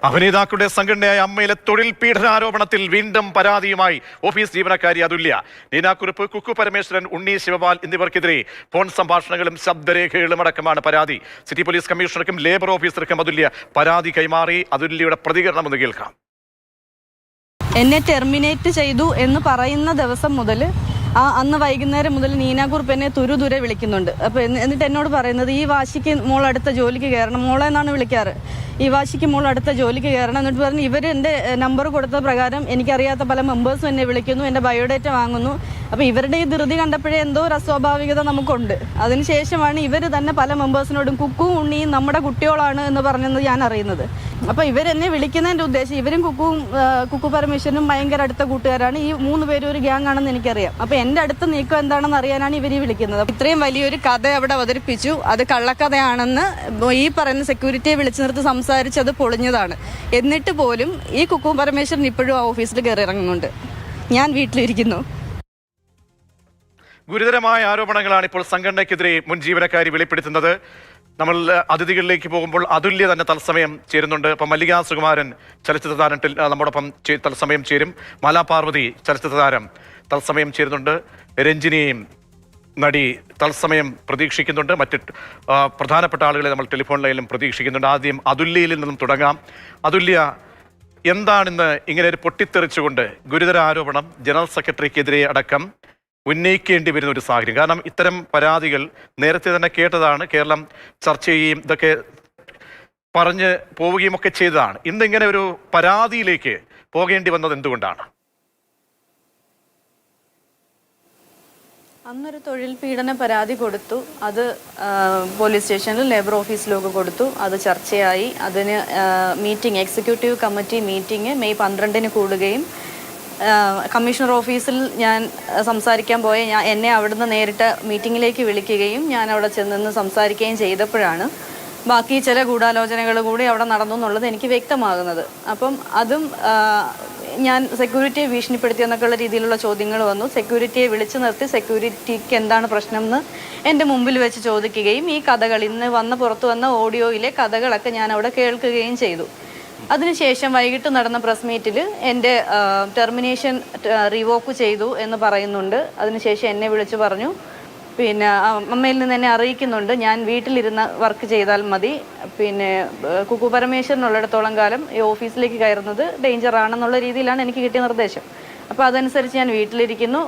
അഭിനേതാക്കളുടെ സംഘടനയായ അമ്മയിലെ തൊഴിൽ പീഡനാരോപണത്തിൽ വീണ്ടും പരാതിയുമായി ഓഫീസ് ജീവനക്കാരി അതുല്യ. നീനാക്കുറുപ്പ്, കുക്കു പരമേശ്വരൻ, ഉണ്ണി ശിവപാൽ എന്നിവർക്കെതിരെ ഫോൺ സംഭാഷണങ്ങളും ശബ്ദരേഖകളും അടക്കമാണ് പരാതി. സിറ്റി പോലീസ് കമ്മീഷണർക്കും ലേബർ ഓഫീസർക്കും അതുല്യ പരാതി കൈമാറി. അതുല്യയുടെ പ്രതികരണം ഒന്ന് കേൾക്കാം. എന്നെ ടെർമിനേറ്റ് ചെയ്തു എന്ന് പറയുന്ന ദിവസം മുതൽ അന്ന് വൈകുന്നേരം മുതൽ നീനാക്കുറുപ്പ് എന്നെ തുരുതുരെ വിളിക്കുന്നുണ്ട്. അപ്പോൾ എന്നിട്ട് എന്നോട് പറയുന്നത്, ഈ വാശിക്ക് മോൾ അടുത്ത ജോലിക്ക് കയറണം, മോളെ എന്നാണ് വിളിക്കാറ്, ഈ വാശിക്ക് മോൾ അടുത്ത ജോലിക്ക് കയറണം. എന്നിട്ട് പറഞ്ഞ് ഇവർ എൻ്റെ നമ്പർ കൊടുത്ത പ്രകാരം എനിക്കറിയാത്ത പല മെമ്പേഴ്സും എന്നെ വിളിക്കുന്നു, എൻ്റെ ബയോഡേറ്റ വാങ്ങുന്നു. അപ്പോൾ ഇവരുടെ ഈ ധൃതി കണ്ടപ്പോഴേ എന്തോ ഒരു അസ്വാഭാവികത നമുക്കുണ്ട്. അതിനുശേഷമാണ് ഇവർ തന്നെ പല മെമ്പേഴ്സിനോടും കുക്കും ഉണ്ണിയും നമ്മുടെ കുട്ടികളാണ് എന്ന് പറഞ്ഞത് ഞാൻ അറിയുന്നത്. അപ്പോൾ ഇവരെന്നെ വിളിക്കുന്നതിൻ്റെ ഉദ്ദേശം, ഇവരും കുക്കു പരമേശ്വരനും ഭയങ്കര അടുത്ത കൂട്ടുകാരാണ്, ഈ 3 പേരും ഒരു ഗ്യാങ് ആണെന്ന് എനിക്കറിയാം. അപ്പോൾ എൻ്റെ അടുത്ത നീക്കം എന്താണെന്ന് അറിയാനാണ് ഇവർ വിളിക്കുന്നത്. ഇത്രയും വലിയൊരു കഥ അവിടെ അവതരിപ്പിച്ചു, അത് കള്ളക്കഥയാണെന്ന് ഈ പറയുന്ന സെക്യൂരിറ്റിയെ വിളിച്ചു നിർത്തി സംസാരിച്ച് അത് പൊളിഞ്ഞതാണ്. എന്നിട്ട് പോലും ഈ കുക്കു പരമേശ്വരൻ ഇപ്പോഴും ആ ഓഫീസിൽ കയറി ഇറങ്ങുന്നുണ്ട്. ഞാൻ വീട്ടിലിരിക്കുന്നു. ഗുരുതരമായ ആരോപണങ്ങളാണ് ഇപ്പോൾ സംഘടനയ്ക്കെതിരെ മുൻ ജീവനക്കാരി വെളിപ്പെടുത്തുന്നത്. നമ്മൾ അതിഥികളിലേക്ക് പോകുമ്പോൾ അതുല്യ തന്നെ തത്സമയം ചേരുന്നുണ്ട്. ഇപ്പം മല്ലികാ സുകുമാരൻ ചലച്ചിത്ര താരത്തിൽ നമ്മോടൊപ്പം തത്സമയം ചേരും. മാലാപാർവതി ചലച്ചിത്ര താരം തത്സമയം ചേരുന്നുണ്ട്. രഞ്ജിനിയെയും നടി തത്സമയം പ്രതീക്ഷിക്കുന്നുണ്ട്. മറ്റ് പ്രധാനപ്പെട്ട ആളുകളെ നമ്മൾ ടെലിഫോൺ ലൈനിലും പ്രതീക്ഷിക്കുന്നുണ്ട്. ആദ്യം അതുല്യയിൽ നിന്നും തുടങ്ങാം. അതുല്യ, എന്താണിന്ന് ഇങ്ങനെ ഒരു പൊട്ടിത്തെറിച്ചുകൊണ്ട് ഗുരുതര ആരോപണം ജനറൽ സെക്രട്ടറിക്കെതിരെ അടക്കം ഉന്നയിക്കേണ്ടി വരുന്ന ഒരു സാഹചര്യം? കാരണം ഇത്തരം പരാതികൾ നേരത്തെ തന്നെ കേട്ടതാണ്, കേരളം ചർച്ച ചെയ്യുകയും ഇതൊക്കെ പറഞ്ഞ് പോവുകയും ഒക്കെ ചെയ്തതാണ്. ഇന്നിങ്ങനെ ഒരു പരാതിയിലേക്ക് പോകേണ്ടി വന്നത് എന്തുകൊണ്ടാണ്? അന്നൊരു തൊഴിൽ പീഡന പരാതി കൊടുത്തു. അത് പോലീസ് സ്റ്റേഷനിൽ ലേബർ ഓഫീസിലൊക്കെ കൊടുത്തു. അത് ചർച്ചയായി. അതിന് എക്സിക്യൂട്ടീവ് കമ്മിറ്റി മീറ്റിംഗ് മെയ് 12-ന് കൂടുകയും കമ്മീഷണർ ഓഫീസിൽ ഞാൻ സംസാരിക്കാൻ പോയ എന്നെ അവിടുന്ന് നേരിട്ട് മീറ്റിങ്ങിലേക്ക് വിളിക്കുകയും ഞാൻ അവിടെ ചെന്ന് സംസാരിക്കുകയും ചെയ്തപ്പോഴാണ് ബാക്കി ചില ഗൂഢാലോചനകൾ കൂടി അവിടെ നടന്നു എന്നുള്ളത് എനിക്ക് വ്യക്തമാകുന്നത്. അപ്പം അതും ഞാൻ സെക്യൂരിറ്റിയെ ഭീഷണിപ്പെടുത്തിയെന്നൊക്കെയുള്ള രീതിയിലുള്ള ചോദ്യങ്ങൾ വന്നു. സെക്യൂരിറ്റിയെ വിളിച്ചു നിർത്തി സെക്യൂരിറ്റിക്ക് എന്താണ് പ്രശ്നം എന്ന് എൻ്റെ മുമ്പിൽ വെച്ച് ചോദിക്കുകയും ഈ കഥകൾ ഇന്ന് പുറത്തു വന്ന ഓഡിയോയിലെ കഥകളൊക്കെ ഞാൻ അവിടെ കേൾക്കുകയും ചെയ്തു. അതിനുശേഷം വൈകിട്ട് നടന്ന പ്രസ് മീറ്റിൽ എൻ്റെ ടെർമിനേഷൻ റിവോക്ക് ചെയ്തു എന്ന് പറയുന്നുണ്ട്. അതിനുശേഷം എന്നെ വിളിച്ചു പറഞ്ഞു, പിന്നെ അമ്മയിൽ നിന്ന് എന്നെ അറിയിക്കുന്നുണ്ട് ഞാൻ വീട്ടിലിരുന്ന് വർക്ക് ചെയ്താൽ മതി, പിന്നെ കുക്കു പരമേശ്വരനുള്ളിടത്തോളം കാലം ഈ ഓഫീസിലേക്ക് കയറുന്നത് ഡേഞ്ചറാണെന്നുള്ള രീതിയിലാണ് എനിക്ക് കിട്ടിയ നിർദ്ദേശം. അപ്പോൾ അതനുസരിച്ച് ഞാൻ വീട്ടിലിരിക്കുന്നു.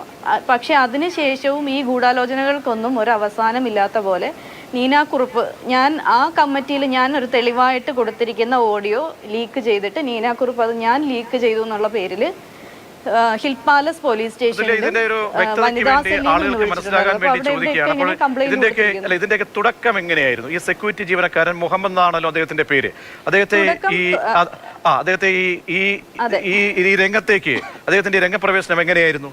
പക്ഷേ അതിനുശേഷവും ഈ ഗൂഢാലോചനകൾക്കൊന്നും ഒരു അവസാനമില്ലാത്ത പോലെ നീനാക്കുറുപ്പ്, ഞാൻ ആ കമ്മിറ്റിയിൽ ഞാൻ ഒരു തെളിവായിട്ട് കൊടുത്തിരിക്കുന്ന ഓഡിയോ ലീക്ക് ചെയ്തിട്ട് നീനാക്കുറുപ്പ് അത് ഞാൻ ലീക്ക് ചെയ്തു എന്നുള്ള പേരിൽ ഹിൽ പാലസ് പോലീസ് സ്റ്റേഷനിൽ ഇതിന്റെയൊക്കെ തുടക്കം എങ്ങനെയായിരുന്നു? ഈ സെക്യൂരിറ്റി ജീവനക്കാരൻ മുഹമ്മദ് എന്നാണല്ലോ അദ്ദേഹത്തിന്റെ പേര്. അദ്ദേഹത്തെ ഈ രംഗത്തേക്ക് അദ്ദേഹത്തിന്റെ രംഗപ്രവേശനം എങ്ങനെയായിരുന്നു?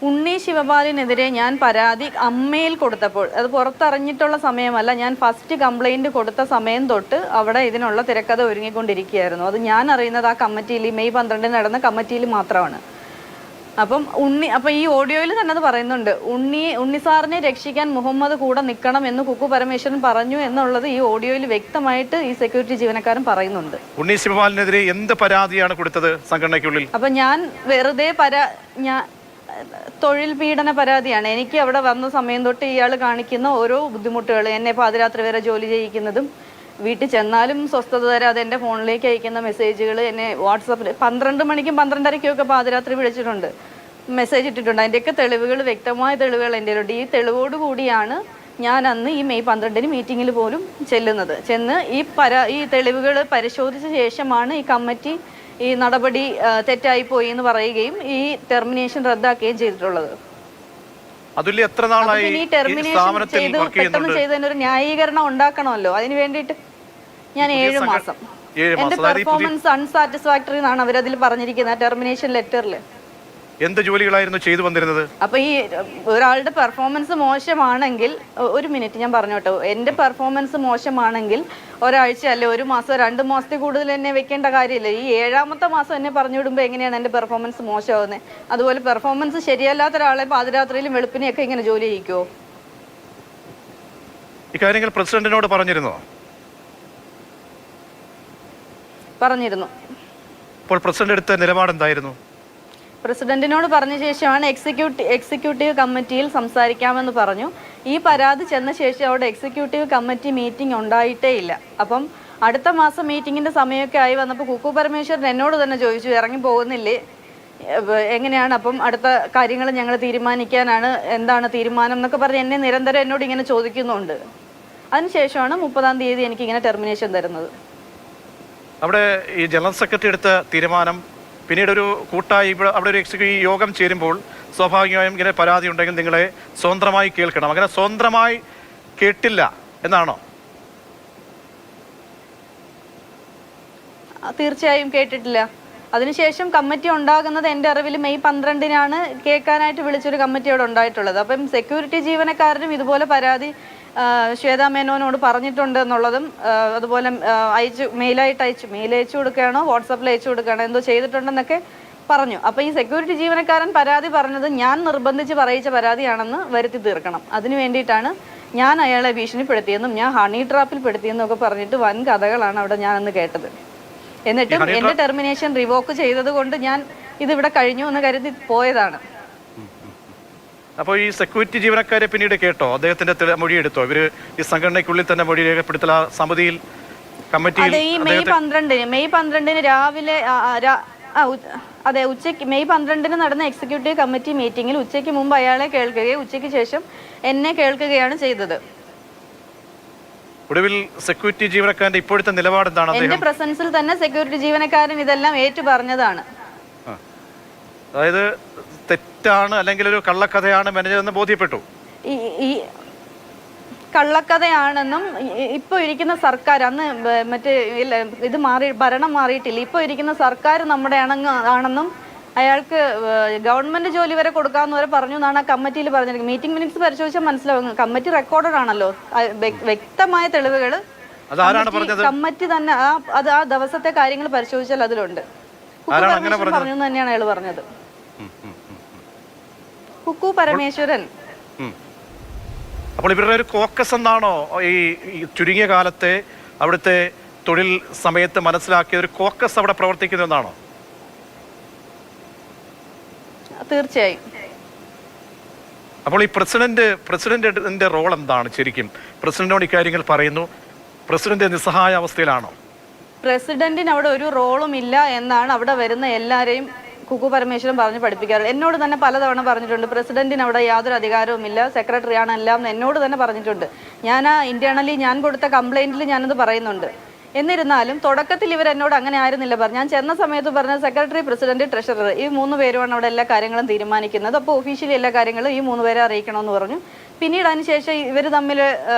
ഉണ്ണി ശിവപാലിനെതിരെ ഞാൻ പരാതി അമ്മയിൽ കൊടുത്തപ്പോൾ, അത് പുറത്തറിഞ്ഞിട്ടുള്ള സമയമല്ല, ഞാൻ ഫസ്റ്റ് കംപ്ലൈൻറ്റ് കൊടുത്ത സമയം തൊട്ട് അവിടെ ഇതിനുള്ള തിരക്കഥ ഒരുങ്ങിക്കൊണ്ടിരിക്കുകയായിരുന്നു. അത് ഞാൻ അറിയുന്നത് ആ കമ്മിറ്റിയിൽ മെയ് 12-ന് നടന്ന കമ്മിറ്റിയിൽ മാത്രമാണ്. അപ്പം ഈ ഓഡിയോയിൽ തന്നെ അത് പറയുന്നുണ്ട്, ഉണ്ണി സാറിനെ രക്ഷിക്കാൻ മുഹമ്മദ് കൂടെ നിൽക്കണം എന്ന് കുക്കു പരമേശ്വരൻ പറഞ്ഞു എന്നുള്ളത് ഈ ഓഡിയോയിൽ വ്യക്തമായിട്ട് ഈ സെക്യൂരിറ്റി ജീവനക്കാരൻ പറയുന്നുണ്ട്. ഉണ്ണി ശിവപാലിനെതിരെ എന്ത് പരാതിയാണ് കൊടുത്തത് സംഘടനയ്ക്കുള്ളിൽ? അപ്പം ഞാൻ വെറുതെ തൊഴിൽ പീഡന പരാതിയാണ്. എനിക്ക് അവിടെ വന്ന സമയം തൊട്ട് ഇയാൾ കാണിക്കുന്ന ഓരോ ബുദ്ധിമുട്ടുകൾ, എന്നെ പാതിരാത്രി വരെ ജോലി ചെയ്യിക്കുന്നതും, വീട്ടിൽ ചെന്നാലും സ്വസ്ഥത തരാതെ എൻ്റെ ഫോണിലേക്ക് അയക്കുന്ന മെസ്സേജുകൾ, എന്നെ വാട്സപ്പിൽ 12 മണിക്കും 12:30ക്കും ഒക്കെ പാതിരാത്രി വിളിച്ചിട്ടുണ്ട്, മെസ്സേജ് ഇട്ടിട്ടുണ്ട്. അതിൻ്റെയൊക്കെ തെളിവുകൾ, വ്യക്തമായ തെളിവുകൾ എൻ്റെ ഉണ്ട്. ഈ തെളിവോട് കൂടിയാണ് ഞാൻ അന്ന് ഈ മെയ് 12-ന് മീറ്റിങ്ങിൽ പോലും ചെന്ന് ഈ തെളിവുകൾ പരിശോധിച്ച ശേഷമാണ് ഈ കമ്മിറ്റി ഈ നടപടി തെറ്റായിപ്പോയി എന്ന് പറയുകയും ഈ ടെർമിനേഷൻ റദ്ദാക്കുകയും ചെയ്തിട്ടുള്ളത്. ഈ ടെർമിനേഷൻ പെട്ടെന്ന് ചെയ്തതിനൊരു ന്യായീകരണം ഉണ്ടാക്കണമല്ലോ. അതിന് വേണ്ടിയിട്ട് ഞാൻ 7 മാസം എന്റെ പെർഫോമൻസ് അൺസാറ്റിസ്ഫാക്ടറി എന്നാണ് അവരതിൽ പറഞ്ഞിരിക്കുന്നത് ടെർമിനേഷൻ ലെറ്ററിൽ. എന്ത് ജോലികളായിരുന്നു ചെയ്തു വന്നിരുന്നത്? അപ്പൊ ഈ ഒരാളുടെ പെർഫോമൻസ് മോശമാണെങ്കിൽ, ഒരു മിനിറ്റ് ഞാൻ പറഞ്ഞോട്ടോ, എന്റെ പെർഫോമൻസ് മോശമാണെങ്കിൽ ഒരാഴ്ച അല്ലെ 1 മാസം 2 മാസത്തിൽ കൂടുതൽ എന്നെ വെക്കേണ്ട കാര്യമില്ല. ഈ 7ാമത്തെ മാസം എന്നെ പറഞ്ഞു വിടുമ്പോൾ എങ്ങനെയാണ് എന്റെ പെർഫോമൻസ് മോശമാകുന്നത്? അതുപോലെ പെർഫോമൻസ് ശരിയല്ലാത്ത ഒരാളെ പാതിരാത്രിയിലും വെളുപ്പിനെയൊക്കെ ഇങ്ങനെ ജോലി ചെയ്യിക്കുമോ? ഇക്കാര്യങ്ങൾ പ്രസിഡന്റിനോട് പറഞ്ഞിരുന്നോ? പറഞ്ഞിരുന്നു. അപ്പോൾ പ്രസിഡന്റ് എടുത്ത നിലപാട് എന്തായിരുന്നു? പ്രസിഡന്റിനോട് പറഞ്ഞ ശേഷമാണ് എക്സിക്യൂട്ടീവ് കമ്മിറ്റിയിൽ സംസാരിക്കാമെന്ന് പറഞ്ഞു. ഈ പരാതി ചെന്ന ശേഷം അവിടെ എക്സിക്യൂട്ടീവ് കമ്മിറ്റി മീറ്റിംഗ് ഉണ്ടായിട്ടേ ഇല്ല. അപ്പം അടുത്ത മാസം മീറ്റിങ്ങിൻ്റെ സമയമൊക്കെ ആയി വന്നപ്പോൾ കുക്കു പരമേശ്വരൻ എന്നോട് തന്നെ ചോദിച്ചു, ഇറങ്ങി പോകുന്നില്ലേ, എങ്ങനെയാണ്, അപ്പം അടുത്ത കാര്യങ്ങൾ ഞങ്ങൾ തീരുമാനിക്കാനാണ്, എന്താണ് തീരുമാനം എന്നൊക്കെ പറഞ്ഞ് എന്നെ നിരന്തരം എന്നോട് ഇങ്ങനെ ചോദിക്കുന്നുണ്ട്. അതിനുശേഷമാണ് 30-ാം തീയതി എനിക്കിങ്ങനെ ടെർമിനേഷൻ തരുന്നത്. അവിടെ ഈ ജനറൽ സെക്രട്ടറി എടുത്ത തീരുമാനം പിന്നീട് ഒരു കൂട്ടായി അവിടെ ഒരു എക്സിക്യൂട്ടീവ് യോഗം ചേരുമ്പോൾ സ്വാഭാവികമായും ഇങ്ങനെ പരാതി ഉണ്ടെങ്കിൽ നിങ്ങളെ സ്വതന്ത്രമായി കേൾക്കണം. അങ്ങനെ സ്വതന്ത്രമായി കേട്ടില്ല എന്നാണോ? തീർച്ചയായും കേട്ടിട്ടില്ല. അതിനുശേഷം കമ്മിറ്റി ഉണ്ടാകുന്നത് എൻ്റെ അറിവിൽ മെയ് 12-നാണ് കേൾക്കാനായിട്ട് വിളിച്ചൊരു കമ്മിറ്റി അവിടെ ഉണ്ടായിട്ടുള്ളത്. അപ്പം സെക്യൂരിറ്റി ജീവനക്കാരനും ഇതുപോലെ പരാതി ശ്വേതാ മേനോനോട് പറഞ്ഞിട്ടുണ്ട് എന്നുള്ളതും, അതുപോലെ മെയിൽ അയച്ചു കൊടുക്കുകയാണോ വാട്സാപ്പിൽ അയച്ചു കൊടുക്കുകയാണോ എന്തോ ചെയ്തിട്ടുണ്ടെന്നൊക്കെ പറഞ്ഞു. അപ്പോൾ ഈ സെക്യൂരിറ്റി ജീവനക്കാരൻ പരാതി പറഞ്ഞത് ഞാൻ നിർബന്ധിച്ച് പറയിച്ച പരാതിയാണെന്ന് വരുത്തി തീർക്കണം. അതിനു വേണ്ടിയിട്ടാണ് ഞാൻ അയാളെ ഭീഷണിപ്പെടുത്തിയെന്നും ഞാൻ ഹണി ട്രാപ്പിൽ പെടുത്തിയെന്നും ഒക്കെ പറഞ്ഞിട്ട് വൻ കഥകളാണ് അവിടെ ഞാനന്ന് കേട്ടത്. എന്നിട്ടും എൻ്റെ ടെർമിനേഷൻ റിവോക്ക് ചെയ്തത് കൊണ്ട് ഞാൻ ഇതിവിടെ കഴിഞ്ഞു എന്ന് കരുതി പോയതാണ്. അപ്പോൾ ഈ സെക്യൂരിറ്റി ജീവനക്കാരെ പിന്നീട് കേട്ടോ? അദ്ദേഹത്തിന്റെ മൊഴി എടുത്തോ? ഇവര് ഈ സംഘടനയ്ക്കുള്ളിൽ തന്നെ മൊഴി രേഖപ്പെടുത്തൽ സമിതിയിൽ കമ്മിറ്റിയിൽ ഈ മെയ് 12-ന് രാവിലെ അതെ ഉച്ചയ്ക്ക് മെയ് 12-ന് നടന്ന എക്സിക്യൂട്ടീവ് കമ്മിറ്റി മീറ്റിംഗിൽ ഉച്ചയ്ക്ക് മുമ്പ് അയാളെ കേൾക്കുകയും ഉച്ചയ്ക്ക് ശേഷം എന്നെ കേൾക്കുകയാണ് ചെയ്തത്. ഒടുവിൽ സെക്യൂരിറ്റി ജീവനക്കാരന്റെ ഇപ്പോഴത്തെ നിലപാട് എന്താണ്? എന്റെ പ്രസൻസിൽ തന്നെ സെക്യൂരിറ്റി ജീവനക്കാരൻ ഇതെല്ലാം ഏറ്റു പറഞ്ഞതാണ്. അതായത് തെറ്റാണ് അല്ലെങ്കിൽ ഒരു കള്ളക്കഥയാണ് മാനേജർ എന്ന് ബോധ്യപ്പെട്ടു. ഈ കള്ളക്കഥയാണെന്നും ഇപ്പോൾ ഇരിക്കുന്ന സർക്കാർ, അന്ന് മറ്റേ ഇത് ഭരണം മാറിയിട്ടില്ല, ഇപ്പോൾ ഇരിക്കുന്ന സർക്കാർ നമ്മുടെ ആണെന്നും അയാൾക്ക് ഗവൺമെന്റ് ജോലി വരെ കൊടുക്കാമെന്ന് വരെ പറഞ്ഞു എന്നാണ് ആ കമ്മിറ്റിയിൽ പറഞ്ഞിരിക്കുന്നത്. മീറ്റിംഗ് മിനിറ്റ്സ് പരിശോധിച്ചാൽ മനസ്സിലാവും. കമ്മിറ്റി റെക്കോർഡഡ് ആണല്ലോ, വ്യക്തമായ തെളിവുകൾ കമ്മിറ്റി തന്നെ ആ ദിവസത്തെ കാര്യങ്ങൾ പരിശോധിച്ചാൽ അതിലുണ്ട്. പറഞ്ഞു തന്നെയാണ് അയാൾ പറഞ്ഞത്. കുക്കു പരമേശ്വരൻ. അപ്പോൾ ഇവരുടെ ഒരു കോക്കസ് എന്നാണോ ഈ ചുരുങ്ങിയ കാലത്തെ അവിടുത്തെ തൊഴിൽ സമയത്ത് മനസ്സിലാക്കിയ ഒരു കോക്കസ് അവിടെ പ്രവർത്തിക്കുന്നതെന്നാണോ? തീർച്ചയായും. അപ്പോൾ ഈ പ്രസിഡന്റിന്റെ റോൾ എന്താണ് ശരിക്കും? പ്രസിഡന്റിനോട് ഇക്കാര്യങ്ങൾ പറയുന്നു, പ്രസിഡന്റ് നിസ്സഹായ അവസ്ഥയിലാണോ? പ്രസിഡന്റിന് അവിടെ ഒരു റോളും ഇല്ല എന്നാണ് അവിടെ വരുന്ന എല്ലാവരെയും കുക്കു പരമേശ്വരൻ പറഞ്ഞ് പഠിപ്പിക്കാറ്. എന്നോട് തന്നെ പലതവണ പറഞ്ഞിട്ടുണ്ട്, പ്രസിഡന്റിന് അവിടെ യാതൊരു അധികാരവുമില്ല, സെക്രട്ടറിയാണ് എല്ലാം എന്നോട് തന്നെ പറഞ്ഞിട്ടുണ്ട്. ഞാൻ ഇന്റേണലി ഞാൻ കൊടുത്ത കംപ്ലൈന്റിൽ ഞാനത് പറയുന്നുണ്ട്. എന്നിരുന്നാലും തുടക്കത്തിൽ ഇവർ എന്നോട് അങ്ങനെ ആയിരുന്നില്ല പറഞ്ഞു. ഞാൻ ചെന്ന സമയത്ത് പറഞ്ഞത് സെക്രട്ടറി, പ്രസിഡന്റ്, ട്രഷറർ ഈ 3 പേരുമാണ് അവിടെ എല്ലാ കാര്യങ്ങളും തീരുമാനിക്കുന്നത്. അപ്പോൾ ഒഫീഷ്യലി എല്ലാ കാര്യങ്ങളും ഈ 3 പേരെ അറിയിക്കണമെന്ന് പറഞ്ഞു. പിന്നീട് അതിനുശേഷം ഇവർ തമ്മിൽ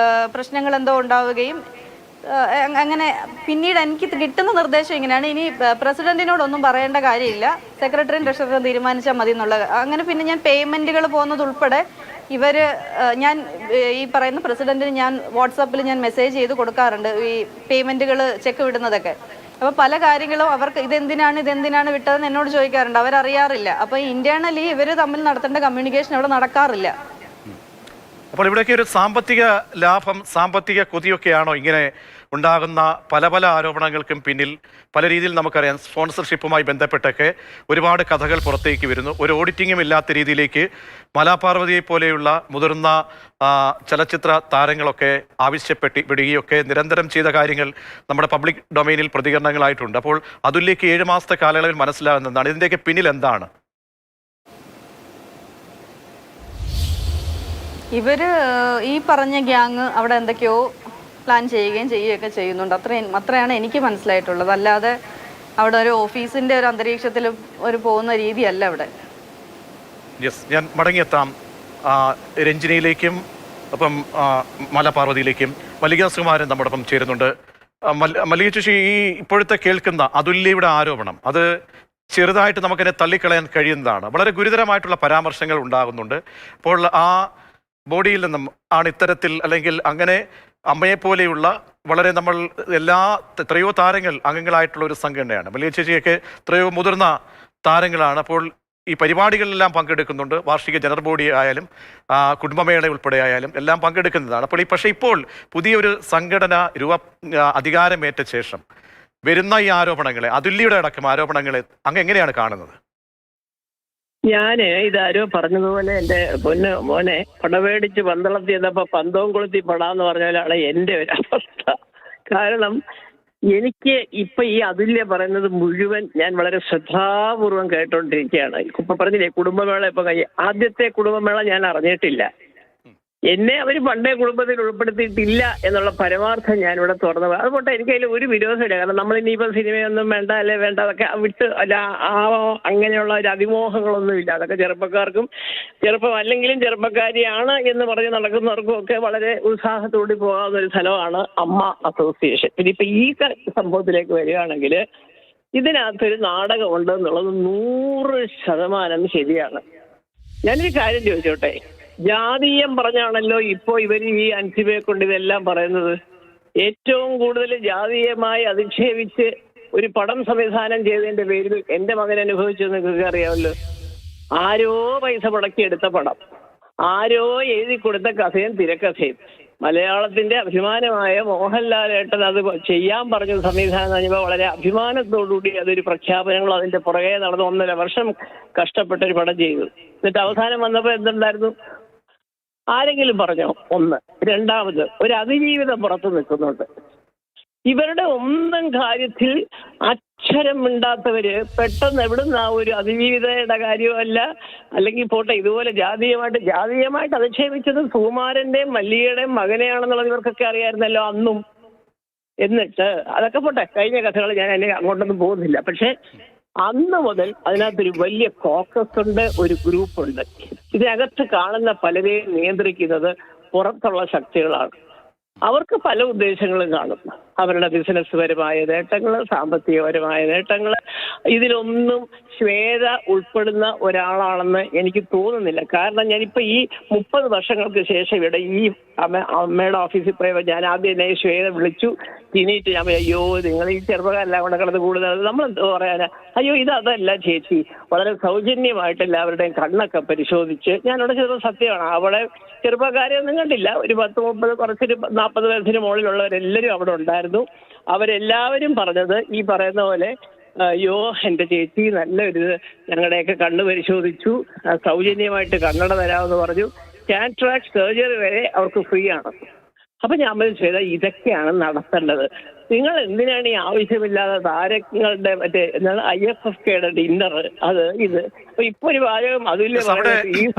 പ്രശ്നങ്ങൾ എന്തോ ഉണ്ടാവുകയും അങ്ങനെ പിന്നീട് എനിക്ക് കിട്ടുന്ന നിർദ്ദേശം ഇങ്ങനെയാണ്, ഇനി പ്രസിഡന്റിനോടൊന്നും പറയേണ്ട കാര്യമില്ല, സെക്രട്ടറിയും ട്രഷററും തീരുമാനിച്ചാൽ മതി എന്നുള്ളത്. അങ്ങനെ പിന്നെ ഞാൻ പേയ്മെന്റുകൾ പോകുന്നത് ഉൾപ്പെടെ ഞാൻ ഈ പറയുന്ന പ്രസിഡന്റിന് ഞാൻ വാട്സാപ്പിൽ ഞാൻ മെസ്സേജ് ചെയ്ത് കൊടുക്കാറുണ്ട്, ഈ പേയ്മെന്റുകൾ ചെക്ക് വിടുന്നതൊക്കെ. അപ്പോൾ പല കാര്യങ്ങളും അവർക്ക് ഇതെന്തിനാണ് വിട്ടതെന്ന് എന്നോട് ചോദിക്കാറുണ്ട്, അവരറിയാറില്ല. അപ്പോൾ ഇന്റേണലി ഇവർ തമ്മിൽ നടത്തേണ്ട കമ്മ്യൂണിക്കേഷൻ അവിടെ നടക്കാറില്ല. അപ്പോൾ ഇവിടേക്ക് ഒരു സാമ്പത്തിക ലാഭം, സാമ്പത്തിക കൊതിയൊക്കെയാണോ ഇങ്ങനെ ഉണ്ടാകുന്ന പല ആരോപണങ്ങൾക്കും പിന്നിൽ? പല രീതിയിൽ നമുക്കറിയാം, സ്പോൺസർഷിപ്പുമായി ബന്ധപ്പെട്ടൊക്കെ ഒരുപാട് കഥകൾ പുറത്തേക്ക് വരുന്നു. ഒരു ഓഡിറ്റിങ്ങും ഇല്ലാത്ത രീതിയിലേക്ക് മലാപാർവതിയെ പോലെയുള്ള മുതിർന്ന ചലച്ചിത്ര താരങ്ങളൊക്കെ ആവശ്യപ്പെടുകയൊക്കെ നിരന്തരം ചെയ്ത കാര്യങ്ങൾ നമ്മുടെ പബ്ലിക് ഡൊമൈനിൽ പ്രതികരണങ്ങളായിട്ടുണ്ട്. അപ്പോൾ അതുല്യക്ക് 7 മാസത്തെ കാലയളവിൽ മനസ്സിലാകുന്നതാണ് ഇതിൻ്റെയൊക്കെ പിന്നിൽ എന്താണ്? ഇവര് ഈ പറഞ്ഞ ഗ്യാങ് അവിടെ എന്തൊക്കെയോ പ്ലാൻ ചെയ്യുകയൊക്കെ ചെയ്യുന്നുണ്ട്. അത്രയാണ് എനിക്ക് മനസ്സിലായിട്ടുള്ളത്. അല്ലാതെ അവിടെ ഒരു ഓഫീസിന്റെ ഒരു അന്തരീക്ഷത്തിൽ ഒരു പോകുന്ന രീതിയല്ല അവിടെ. യെസ്, ഞാൻ മടങ്ങിയെത്താം രഞ്ജിനിയിലേക്കും അപ്പം മലപാർവതിയിലേക്കും. മല്ലിക സുകുമാരൻ നമ്മുടെ ഒപ്പം ചേരുന്നുണ്ട്. മല്ലിക ചേച്ചി, ഈ ഇപ്പോഴത്തെ കേൾക്കുന്ന അതുല്യയുടെ ആരോപണം അത് ചെറുതായിട്ട് നമുക്കതിനെ തള്ളിക്കളയാൻ കഴിയുന്നതാണ്. വളരെ ഗുരുതരമായിട്ടുള്ള പരാമർശങ്ങൾ ഉണ്ടാകുന്നുണ്ട്. അപ്പോൾ ആ ബോഡിയിൽ നിന്നും ആണ് ഇത്തരത്തിൽ, അല്ലെങ്കിൽ അങ്ങനെ അമ്മയെപ്പോലെയുള്ള വളരെ നമ്മൾ എത്രയോ താരങ്ങൾ അംഗങ്ങളായിട്ടുള്ള ഒരു സംഘടനയാണ്. മല്ലിക ചേച്ചിയൊക്കെ എത്രയോ മുതിർന്ന താരങ്ങളാണ്. അപ്പോൾ ഈ പരിപാടികളിലെല്ലാം പങ്കെടുക്കുന്നുണ്ട്. വാർഷിക ജനറൽ ബോഡി ആയാലും കുടുംബമേള ഉൾപ്പെടെ ആയാലും എല്ലാം പങ്കെടുക്കുന്നതാണ്. അപ്പോൾ പക്ഷേ ഇപ്പോൾ പുതിയൊരു സംഘടന അധികാരമേറ്റ ശേഷം വരുന്ന ഈ ആരോപണങ്ങളെ, അതുല്യയുടെ അടക്കം ആരോപണങ്ങളെ അങ്ങ് എങ്ങനെയാണ് കാണുന്നത്? ഇതാരോ പറഞ്ഞതുപോലെ എന്റെ മോനെ പടവേടിച്ച് പന്തളത്തി ചെന്നപ്പോ പന്തവും കൊളുത്തി പടാന്ന് പറഞ്ഞാലാണ് എന്റെ ഒരു അവസ്ഥ. കാരണം എനിക്ക് ഇപ്പൊ ഈ അതുല്യ പറയുന്നത് മുഴുവൻ ഞാൻ വളരെ ശ്രദ്ധാപൂർവം കേട്ടോണ്ടിരിക്കുകയാണ്. ഇപ്പൊ പറഞ്ഞില്ലേ കുടുംബമേള ഇപ്പൊ ആദ്യത്തെ കുടുംബമേള ഞാൻ അറിഞ്ഞിട്ടില്ല. എന്നെ അവർ പണ്ടേ കുടുംബത്തിൽ ഉൾപ്പെടുത്തിയിട്ടില്ല എന്നുള്ള പരമാർത്ഥം ഞാനിവിടെ തുറന്നു. അതുകൊണ്ട് എനിക്ക് അതിൽ ഒരു വിരോധമില്ല. കാരണം നമ്മൾ ഇനിയിപ്പോൾ സിനിമയൊന്നും വേണ്ട അല്ലെ വേണ്ട അതൊക്കെ വിട്ട് അല്ല അങ്ങനെയുള്ള ഒരു അതിമോഹങ്ങളൊന്നും ഇല്ല. അതൊക്കെ ചെറുപ്പക്കാർക്കും അല്ലെങ്കിലും ചെറുപ്പക്കാരിയാണ് എന്ന് പറഞ്ഞ് നടക്കുന്നവർക്കും ഒക്കെ വളരെ ഉത്സാഹത്തോടെ പോകാവുന്ന ഒരു സ്ഥലമാണ് അമ്മ അസോസിയേഷൻ. പിന്നെ ഇപ്പൊ ഈ സംഭവത്തിലേക്ക് വരികയാണെങ്കിൽ ഇതിനകത്തൊരു നാടകമുണ്ട് എന്നുള്ളത് 100% ശരിയാണ്. ഞാനൊരു കാര്യം ചോദിച്ചോട്ടെ, ജാതീയം പറഞ്ഞാണല്ലോ ഇപ്പോ ഇവർ ഈ അൻസിബയെ കൊണ്ട് ഇതെല്ലാം പറയുന്നത്. ഏറ്റവും കൂടുതൽ ജാതീയമായി അധിക്ഷേപിച്ച് ഒരു പടം സംവിധാനം ചെയ്തതിന്റെ പേരിൽ എന്റെ മകൻ അനുഭവിച്ചെന്ന് നിങ്ങൾക്ക് അറിയാമല്ലോ. ആരോ പൈസ മുടക്കിയെടുത്ത പടം, ആരോ എഴുതി കൊടുത്ത കഥയും തിരക്കഥയും, മലയാളത്തിന്റെ അഭിമാനമായ മോഹൻലാലേട്ടൻ അത് ചെയ്യാൻ പറഞ്ഞ സംവിധാനം കഴിഞ്ഞപ്പോൾ വളരെ അഭിമാനത്തോടുകൂടി അതൊരു പ്രഖ്യാപനങ്ങൾ അതിന്റെ പുറകെ നടന്ന് 1.5 വർഷം കഷ്ടപ്പെട്ടൊരു പടം ചെയ്തു. എന്നിട്ട് അവസാനം വന്നപ്പോൾ എന്തുണ്ടായിരുന്നു? ആരെങ്കിലും പറഞ്ഞോ? ഒന്ന്. രണ്ടാമത്, ഒരു അതിജീവിതം പുറത്തു നിൽക്കുന്നുണ്ട്. ഇവരുടെ ഒന്നും കാര്യത്തിൽ അക്ഷരം മിണ്ടാത്തവര് പെട്ടെന്ന് എവിടുന്ന് ആ ഒരു അതിജീവിതയുടെ കാര്യമല്ല, അല്ലെങ്കിൽ പോട്ടെ ഇതുപോലെ ജാതീയമായിട്ട് അധിക്ഷേപിച്ചത് സുകുമാരന്റെയും മല്ലികയുടെയും മകനെയാണെന്നുള്ളത് ഇവർക്കൊക്കെ അറിയാമായിരുന്നല്ലോ അന്നും. എന്നിട്ട് അതൊക്കെ പോട്ടെ, കഴിഞ്ഞ കഥകൾ ഞാൻ അതിനെ അങ്ങോട്ടൊന്നും പോകുന്നില്ല. പക്ഷെ അന്ന് മുതൽ അതിനകത്തൊരു വലിയ കോക്കസ് ഉണ്ട്, ഒരു ഗ്രൂപ്പ് ഉണ്ട്. ഇതിനകത്ത് കാണുന്ന പലരെയും നിയന്ത്രിക്കുന്നത് പുറത്തുള്ള ശക്തികളാണ്. അവർക്ക് പല ഉദ്ദേശങ്ങളും കാണും. അവരുടെ ബിസിനസ് പരമായ നേട്ടങ്ങൾ, സാമ്പത്തികപരമായ നേട്ടങ്ങൾ. ഇതിലൊന്നും ശ്വേത ഉൾപ്പെടുന്ന ഒരാളാണെന്ന് എനിക്ക് തോന്നുന്നില്ല. കാരണം ഞാനിപ്പോൾ ഈ 30 വർഷങ്ങൾക്ക് ശേഷം ഇവിടെ ഈ അമ്മയുടെ ഓഫീസിൽ പോയപ്പോൾ ഞാൻ ആദ്യം എന്നെ ശ്വേത വിളിച്ചു. തിരിയിട്ട് ഞാൻ അയ്യോ നിങ്ങൾ ഈ ചെറുപ്പക്കാരെല്ലാം കൂടെ കിടന്ന് കൂടുതൽ നമ്മൾ എന്തോ പറയാനാ, അയ്യോ അതല്ല ചേച്ചി, വളരെ സൗജന്യമായിട്ട് എല്ലാവരുടെയും കണ്ണൊക്കെ പരിശോധിച്ച് ഞാനവിടെ ചെയ്ത സത്യമാണ്. അവിടെ ചെറുപ്പക്കാരെയൊന്നും കണ്ടില്ല. ഒരു 10-30 കുറച്ചൊരു 40 വയസ്സിന് മുകളിലുള്ളവരെല്ലാവരും അവിടെ ഉണ്ടായിരുന്നു. അവരെല്ലാവരും പറഞ്ഞത് ഈ പറയുന്ന പോലെ അയ്യോ എൻ്റെ ചേച്ചി നല്ലൊരു ഞങ്ങളുടെയൊക്കെ കണ്ണ് പരിശോധിച്ചു, സൗജന്യമായിട്ട് കണ്ണട തരാമെന്ന് പറഞ്ഞു, കാറ്ററാക്ട് സർജറി വരെ അവർക്ക് ഫ്രീ ആണ്. അപ്പൊ ഞാൻ മനസ്സിലായത് ഇതൊക്കെയാണ് നടത്തേണ്ടത്. നിങ്ങൾ എന്തിനാണ് ഈ ആവശ്യമില്ലാതെ താരങ്ങളുടെ മറ്റേ എന്താണ് IFFKയുടെ ഡിന്നർ അത് ഇത് ഇപ്പൊ ഒരു വാചകം അതില്ല.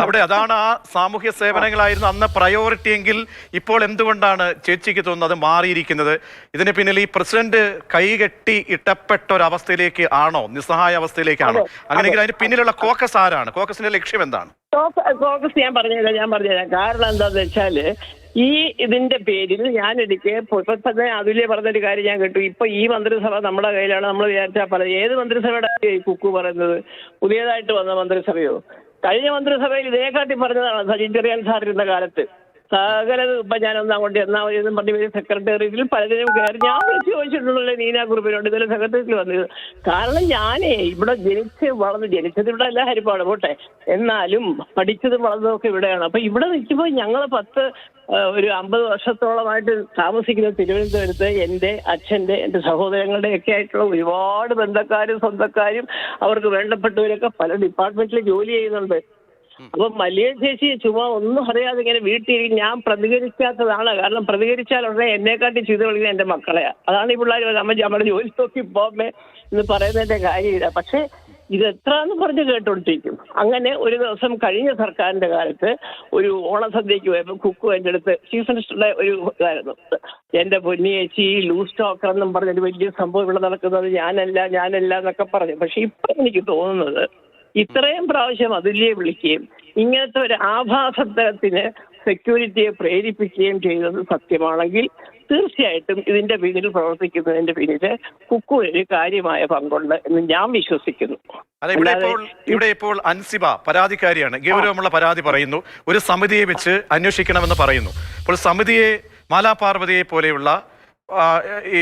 അവിടെ അതാണ് ആ സാമൂഹ്യ സേവനങ്ങളായിരുന്നു അന്ന് പ്രയോറിറ്റി എങ്കിൽ ഇപ്പോൾ എന്തുകൊണ്ടാണ് ചേച്ചിക്ക് തോന്നുന്നത് മാറിയിരിക്കുന്നത്? ഇതിന് പിന്നിൽ ഈ പ്രസിഡന്റ് കൈകെട്ടി ഇട്ടപ്പെട്ട ഒരു അവസ്ഥയിലേക്ക് ആണോ, നിസ്സഹായ അവസ്ഥയിലേക്കാണോ? അങ്ങനെയെങ്കിൽ അതിന് പിന്നിലുള്ള കോക്കസ് ആരാണ്? കോക്കസിന്റെ ലക്ഷ്യം എന്താണ്? കോക്കസ് ഞാൻ പറഞ്ഞുതരാം. കാരണം എന്താന്ന് വെച്ചാല് ഇതിന്റെ പേരിൽ ഞാനെടുക്കെ ഇപ്പൊ തന്നെ അതുല്യ പറഞ്ഞൊരു കാര്യം ഞാൻ കേട്ടു. ഇപ്പൊ ഈ മന്ത്രിസഭ നമ്മുടെ കയ്യിലാണ്. നമ്മൾ വിചാരിച്ചാൽ പറയുന്നത് ഏത് മന്ത്രിസഭയുടെ കുക്കു പറയുന്നത്? പുതിയതായിട്ട് വന്ന മന്ത്രിസഭയോ? കഴിഞ്ഞ മന്ത്രിസഭയിൽ ഇതേക്കാട്ടി പറഞ്ഞതാണ് സജിൻ ചെറിയാൻ സാറിരുന്ന കാലത്ത്. സകലത് ഇപ്പൊ ഞാനൊന്ന് അങ്ങോട്ട് എന്നും പറഞ്ഞ സെക്രട്ടേറിയറ്റിൽ പലതിനും കയറി ഞാൻ വിളിച്ച് ചോദിച്ചിട്ടുണ്ടല്ലോ നീന ഗ്രൂപ്പിനോട് ഇതിൽ സെക്രട്ടേറിയറ്റിൽ വന്നത്. കാരണം ഞാനേ ഇവിടെ ജനിച്ചത് ഇവിടെ അല്ല ഹരിപ്പാട് പോട്ടെ, എന്നാലും പഠിച്ചതും വളർന്നതൊക്കെ ഇവിടെയാണ്. അപ്പൊ ഇവിടെ നിൽക്കുമ്പോൾ ഞങ്ങൾ ഒരു 50 വർഷത്തോളമായിട്ട് താമസിക്കുന്ന തിരുവനന്തപുരത്ത് എൻ്റെ അച്ഛൻ്റെ എൻ്റെ സഹോദരങ്ങളുടെ ഒക്കെ ആയിട്ടുള്ള ഒരുപാട് ബന്ധക്കാരും സ്വന്തക്കാരും അവർക്ക് വേണ്ടപ്പെട്ടവരൊക്കെ പല ഡിപ്പാർട്ട്മെന്റിൽ ജോലി ചെയ്യുന്നുണ്ട്. അപ്പൊ മല്ലിക ചേച്ചി ചുമ്മാ ഒന്നും അറിയാതെ ഇങ്ങനെ വീട്ടിൽ ഞാൻ പ്രതികരിക്കാത്തതാണ്. കാരണം പ്രതികരിച്ചാൽ ഉടനെ എന്നെക്കാട്ടി ചെയ്ത് കളിക്കുന്ന എൻ്റെ മക്കളെയാ. അതാണ് ഈ പിള്ളേർ നമ്മുടെ ജോലി നോക്കി പോമേ എന്ന് പറയുന്നതിന്റെ കാര്യമില്ല. പക്ഷെ ഇത് എത്രയെന്ന് പറഞ്ഞ് കേട്ടോണ്ടിരിക്കും. അങ്ങനെ ഒരു ദിവസം കഴിഞ്ഞ സർക്കാരിന്റെ കാലത്ത് ഒരു ഓണസദ്യക്ക് പോയപ്പോൾ കുക്കു എൻ്റെ അടുത്ത് ചീഫ് മിനിസ്റ്ററുടെ ഒരു ഇതായിരുന്നു, എൻ്റെ പൊന്നിയേച്ചി ലൂസ് സ്റ്റോക്കർ എന്നും പറഞ്ഞൊരു വലിയ സംഭവം ഇവിടെ നടക്കുന്നത് ഞാനല്ല എന്നൊക്കെ പറഞ്ഞു. പക്ഷെ ഇപ്പൊ എനിക്ക് തോന്നുന്നത് ഇത്രയും പ്രാവശ്യം അതുല്യെ വിളിക്കുകയും ഇങ്ങനത്തെ ഒരു ആഭാസത്തിന് സെക്യൂരിറ്റിയെ പ്രേരിപ്പിക്കുകയും ചെയ്തത് സത്യമാണെങ്കിൽ തീർച്ചയായിട്ടും ഇതിന്റെ പിന്നിൽ പ്രവർത്തിക്കുന്നതിന്റെ പിന്നിൽ കുക്കുവിന് കാര്യമായ പങ്കുണ്ട് എന്ന് ഞാൻ വിശ്വസിക്കുന്നു. ഇവിടെ ഇപ്പോൾ അൻസിബ പരാതിക്കാരിയാണ്, ഗൗരവമുള്ള പരാതി പറയുന്നു. ഒരു സമിതിയെ വെച്ച് അന്വേഷിക്കണമെന്ന് പറയുന്നു. അപ്പോൾ സമിതിയെ മാലാ പാർവതിയെ പോലെയുള്ള ഈ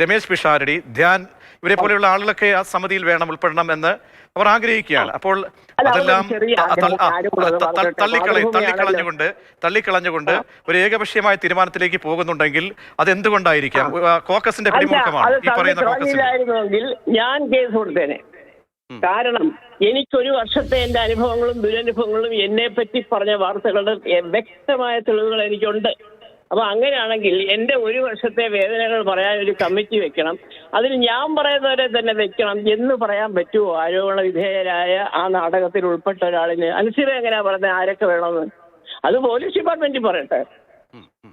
രമേശ് പിഷാരടി, ധ്യാൻ ഇവരെ പോലെയുള്ള ആളുകളൊക്കെ ആ സമിതിയിൽ വേണം ഉൾപ്പെടണം എന്ന് അവർ ആഗ്രഹിക്കുകയാണ്. അപ്പോൾ അതെല്ലാം തള്ളിക്കളഞ്ഞുകൊണ്ട് ഒരു ഏകപക്ഷീയമായ തീരുമാനത്തിലേക്ക് പോകുന്നുണ്ടെങ്കിൽ അതെന്തുകൊണ്ടായിരിക്കാം? കോക്കസിന്റെ പിടിമുറുക്കമാണ് ഈ പറയുന്ന കോക്കസിന്റെ. ഞാൻ കേസ് കൊടുത്തേനെ. കാരണം എനിക്കൊരു വർഷത്തെ എന്റെ അനുഭവങ്ങളും ദുരനുഭവങ്ങളും എന്നെ പറ്റി പറഞ്ഞ വാർത്തകളുടെ വ്യക്തമായ തെളിവുകൾ എനിക്കുണ്ട്. അപ്പൊ അങ്ങനെയാണെങ്കിൽ എന്റെ ഒരു വർഷത്തെ വേദനകൾ പറയാൻ ഒരു കമ്മിറ്റി വെക്കണം. അതിന് ഞാൻ പറയുന്നവരെ തന്നെ വെക്കണം എന്ന് പറയാൻ പറ്റുമോ? ആരോപണ വിധേയരായ ആ നാടകത്തിൽ ഉൾപ്പെട്ട ഒരാളിന് അനുസരിച്ച് എങ്ങനെയാ പറയുന്നത് ആരൊക്കെ വേണമെന്ന്? അത് പോലീസ് ഡിപ്പാർട്ട്മെന്റിൽ പറയട്ടെ.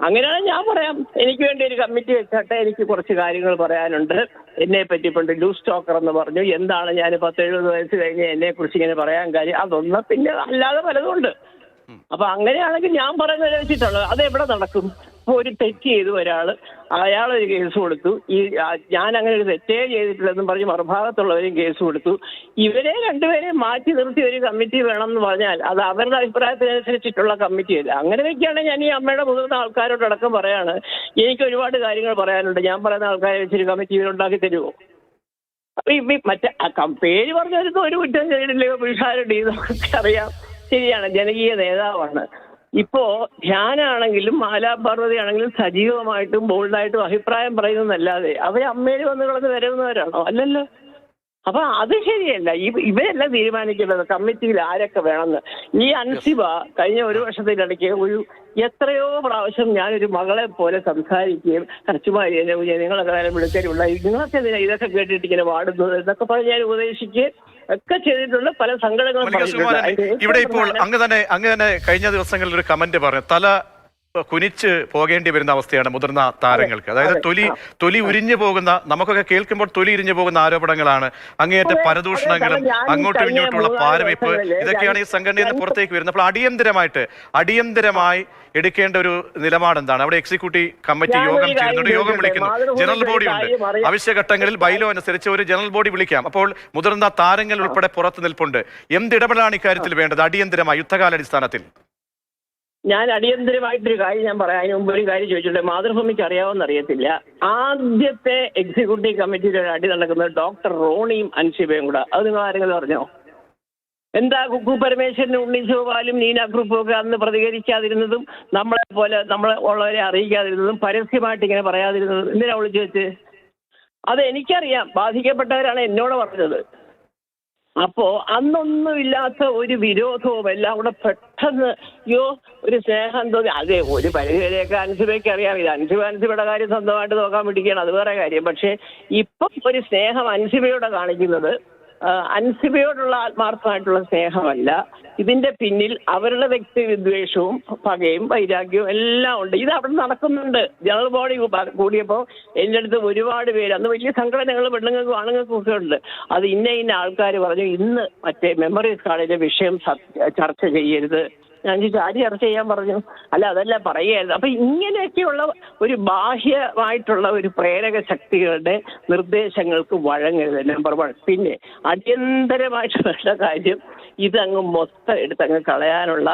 അങ്ങനെയാണ് ഞാൻ പറയാം. എനിക്ക് വേണ്ടി ഒരു കമ്മിറ്റി വെച്ചട്ടെ, എനിക്ക് കുറച്ച് കാര്യങ്ങൾ പറയാനുണ്ട്. എന്നെ പറ്റി ഇപ്പം ലൂസ് ടോക്കർ എന്ന് പറഞ്ഞു. എന്താണ് ഞാൻ 70-70 വയസ്സ് കഴിഞ്ഞ് എന്നെ കുറിച്ച് ഇങ്ങനെ പറയാൻ കാര്യം? അതൊന്നും പിന്നെ അല്ലാതെ പലതുണ്ട്. അപ്പൊ അങ്ങനെയാണെങ്കിൽ ഞാൻ പറയുന്നത് വെച്ചിട്ടുള്ളത് അത് എവിടെ നടക്കും? ഇപ്പൊ ഒരു തെറ്റ് ചെയ്തു ഒരാൾ, അയാളൊരു കേസ് കൊടുത്തു. ഞാൻ അങ്ങനെ ഒരു തെറ്റേ ചെയ്തിട്ടില്ലെന്നും പറഞ്ഞ് മറുഭാഗത്തുള്ളവരും കേസ് കൊടുത്തു. ഇവരെ രണ്ടുപേരെയും മാറ്റി നിർത്തി ഒരു കമ്മിറ്റി വേണം എന്ന് പറഞ്ഞാൽ അത് അവരുടെ അഭിപ്രായത്തിനനുസരിച്ചിട്ടുള്ള കമ്മിറ്റിയല്ല. അങ്ങനെ വെക്കുകയാണെങ്കിൽ ഞാൻ ഈ അമ്മയുടെ മുതിർന്ന ആൾക്കാരോടടക്കം പറയാണ്, എനിക്ക് ഒരുപാട് കാര്യങ്ങൾ പറയാനുണ്ട്. ഞാൻ പറയുന്ന ആൾക്കാരെ വെച്ചൊരു കമ്മിറ്റി ഇവരുണ്ടാക്കി തരുമോ? അപ്പൊ മറ്റേ പേര് പറഞ്ഞു വരുന്ന ഒരു കുറ്റം ചെയ്തിട്ടില്ലയോ പിഷാരടി? ഇതൊക്കെ അറിയാം. ശരിയാണ്, ജനകീയ നേതാവാണ്. ഇപ്പോ ധ്യാനാണെങ്കിലും മാലാപാർവതി ആണെങ്കിലും സജീവമായിട്ടും ബോൾഡായിട്ടും അഭിപ്രായം പറയുന്നതല്ലാതെ അവരെ അമ്മയിൽ വന്ന് കിടന്ന് വരുന്നവരാണോ? അല്ലല്ലോ. അപ്പൊ അത് ശരിയല്ല. ഇവരെല്ലാം തീരുമാനിക്കേണ്ടത് കമ്മിറ്റിയിൽ ആരൊക്കെ വേണമെന്ന്. ഈ അൻസിബ കഴിഞ്ഞ ഒരു വർഷത്തിനിടയ്ക്ക് എത്രയോ പ്രാവശ്യം ഞാനൊരു മകളെ പോലെ സംസാരിക്കുകയും കർച്ചുമാരി നിങ്ങളൊക്കെ നേരം വിളിക്കാനുള്ള നിങ്ങളൊക്കെ ഇതൊക്കെ കേട്ടിട്ട് ഇങ്ങനെ പാടുന്നത് എന്നൊക്കെ പറഞ്ഞ് ഞാൻ ഉപദേശിക്കുകയും ഒക്കെ ചെയ്തിട്ടുണ്ട്. പല സംഘടനകളും ഇവിടെ ഇപ്പോൾ അങ്ങ് തന്നെ കഴിഞ്ഞ ദിവസങ്ങളിൽ ഒരു കമന്റ് പറഞ്ഞു, തല കുനിച്ച് പോകേണ്ടി വരുന്ന അവസ്ഥയാണ് മുതിർന്ന താരങ്ങൾക്ക്. അതായത് തൊലി ഉരിഞ്ഞു പോകുന്ന, നമുക്കൊക്കെ കേൾക്കുമ്പോൾ തൊലി ഉരിഞ്ഞു പോകുന്ന ആരോപണങ്ങളാണ്. അങ്ങേയറ്റ പരദൂഷണങ്ങളും അങ്ങോട്ടും ഇങ്ങോട്ടുള്ള പാരവയ്പ്, ഇതൊക്കെയാണ് ഈ സംഘടനയിൽ നിന്ന് പുറത്തേക്ക് വരുന്നത്. അപ്പോൾ അടിയന്തരമായി എടുക്കേണ്ട ഒരു നിലപാട് എന്താണ്? അവിടെ എക്സിക്യൂട്ടീവ് കമ്മിറ്റി യോഗം ചേരുന്നുണ്ട്, യോഗം വിളിക്കുന്നു, ജനറൽ ബോഡി ഉണ്ട്. ആവശ്യഘട്ടങ്ങളിൽ ബൈലോ അനുസരിച്ച് ഒരു ജനറൽ ബോഡി വിളിക്കാം. അപ്പോൾ മുതിർന്ന താരങ്ങൾ ഉൾപ്പെടെ പുറത്തു നിൽപ്പുണ്ട്. എന്തിടപെടലാണ് ഇക്കാര്യത്തിൽ വേണ്ടത് അടിയന്തരമായി യുദ്ധകാലാടിസ്ഥാനത്തിൽ? ഞാൻ അടിയന്തരമായിട്ടൊരു കാര്യം ഞാൻ പറയാം. അതിന് മുമ്പ് ഒരു കാര്യം ചോദിച്ചിട്ടുണ്ട്. മാതൃഭൂമിക്ക് അറിയാവുന്ന അറിയത്തില്ല, ആദ്യത്തെ എക്സിക്യൂട്ടീവ് കമ്മിറ്റിയുടെ ഒരു അടി നടക്കുന്നത് ഡോക്ടർ റോണിയും അൻഷിബയും കൂടെ. അത് നിങ്ങൾ ആരെങ്കിലും അറിഞ്ഞോ? എന്താ കുക്കു പരമേശ്വരനും ഉണ്ണിശോപാലും നീന ഗ്രൂപ്പും ഒക്കെ അന്ന് പ്രതികരിക്കാതിരുന്നതും നമ്മളെ ഉള്ളവരെ അറിയിക്കാതിരുന്നതും പരസ്യമായിട്ട് ഇങ്ങനെ പറയാതിരുന്നതും എന്തിനാ വിളിച്ചു വെച്ച്? അത് എനിക്കറിയാം, ബാധിക്കപ്പെട്ടവരാണ് എന്നോട് പറഞ്ഞത്. അപ്പോ അന്നൊന്നുമില്ലാത്ത ഒരു വിരോധവും എല്ലാം കൂടെ പെട്ടെന്ന് ഒരു സ്നേഹം തോന്നി. അതെ, ഒരു പരിധിവരെയൊക്കെ അൻസിബയ്ക്ക് അറിയാം. ഇത് അൻസിബയുടെ കാര്യം സ്വന്തമായിട്ട് നോക്കാൻ വേണ്ടിയാണ്, അത് വേറെ കാര്യം. പക്ഷെ ഇപ്പം ഒരു സ്നേഹം അൻസിബയോടെ കാണിക്കുന്നത് അൻസിബയോടുള്ള ആത്മാർത്ഥമായിട്ടുള്ള സ്നേഹമല്ല. ഇതിന്റെ പിന്നിൽ അവരുടെ വ്യക്തി വിദ്വേഷവും പകയും വൈരാഗ്യവും എല്ലാം ഉണ്ട്. ഇത് അവിടെ നടക്കുന്നുണ്ട്. ജനറൽ ബോഡി കൂടിയപ്പോൾ എൻ്റെ അടുത്ത് ഒരുപാട് പേര്, അന്ന് വലിയ സംഘടനകൾ പെണ്ണുങ്ങൾക്കും ആണുങ്ങൾക്കും ഒക്കെ ഉണ്ട്, അത് ഇന്ന ആൾക്കാർ പറഞ്ഞു ഇന്ന് മറ്റേ മെമ്മറീസ് കാർഡിന്റെ വിഷയം ചർച്ച ചെയ്യരുത്. ഞാൻ ആര് ചർച്ച ചെയ്യാൻ പറഞ്ഞു? അല്ല, അതല്ല പറയുകയായിരുന്നു. അപ്പൊ ഇങ്ങനെയൊക്കെയുള്ള ഒരു ബാഹ്യമായിട്ടുള്ള ഒരു പ്രേരക ശക്തികളുടെ നിർദ്ദേശങ്ങൾക്ക് വഴങ്ങരുത്, നമ്പർ 1. പിന്നെ അടിയന്തരമായിട്ട് വേണ്ട കാര്യം ഇതങ്ങ് മൊത്തം എടുത്തങ്ങ് കളയാനുള്ള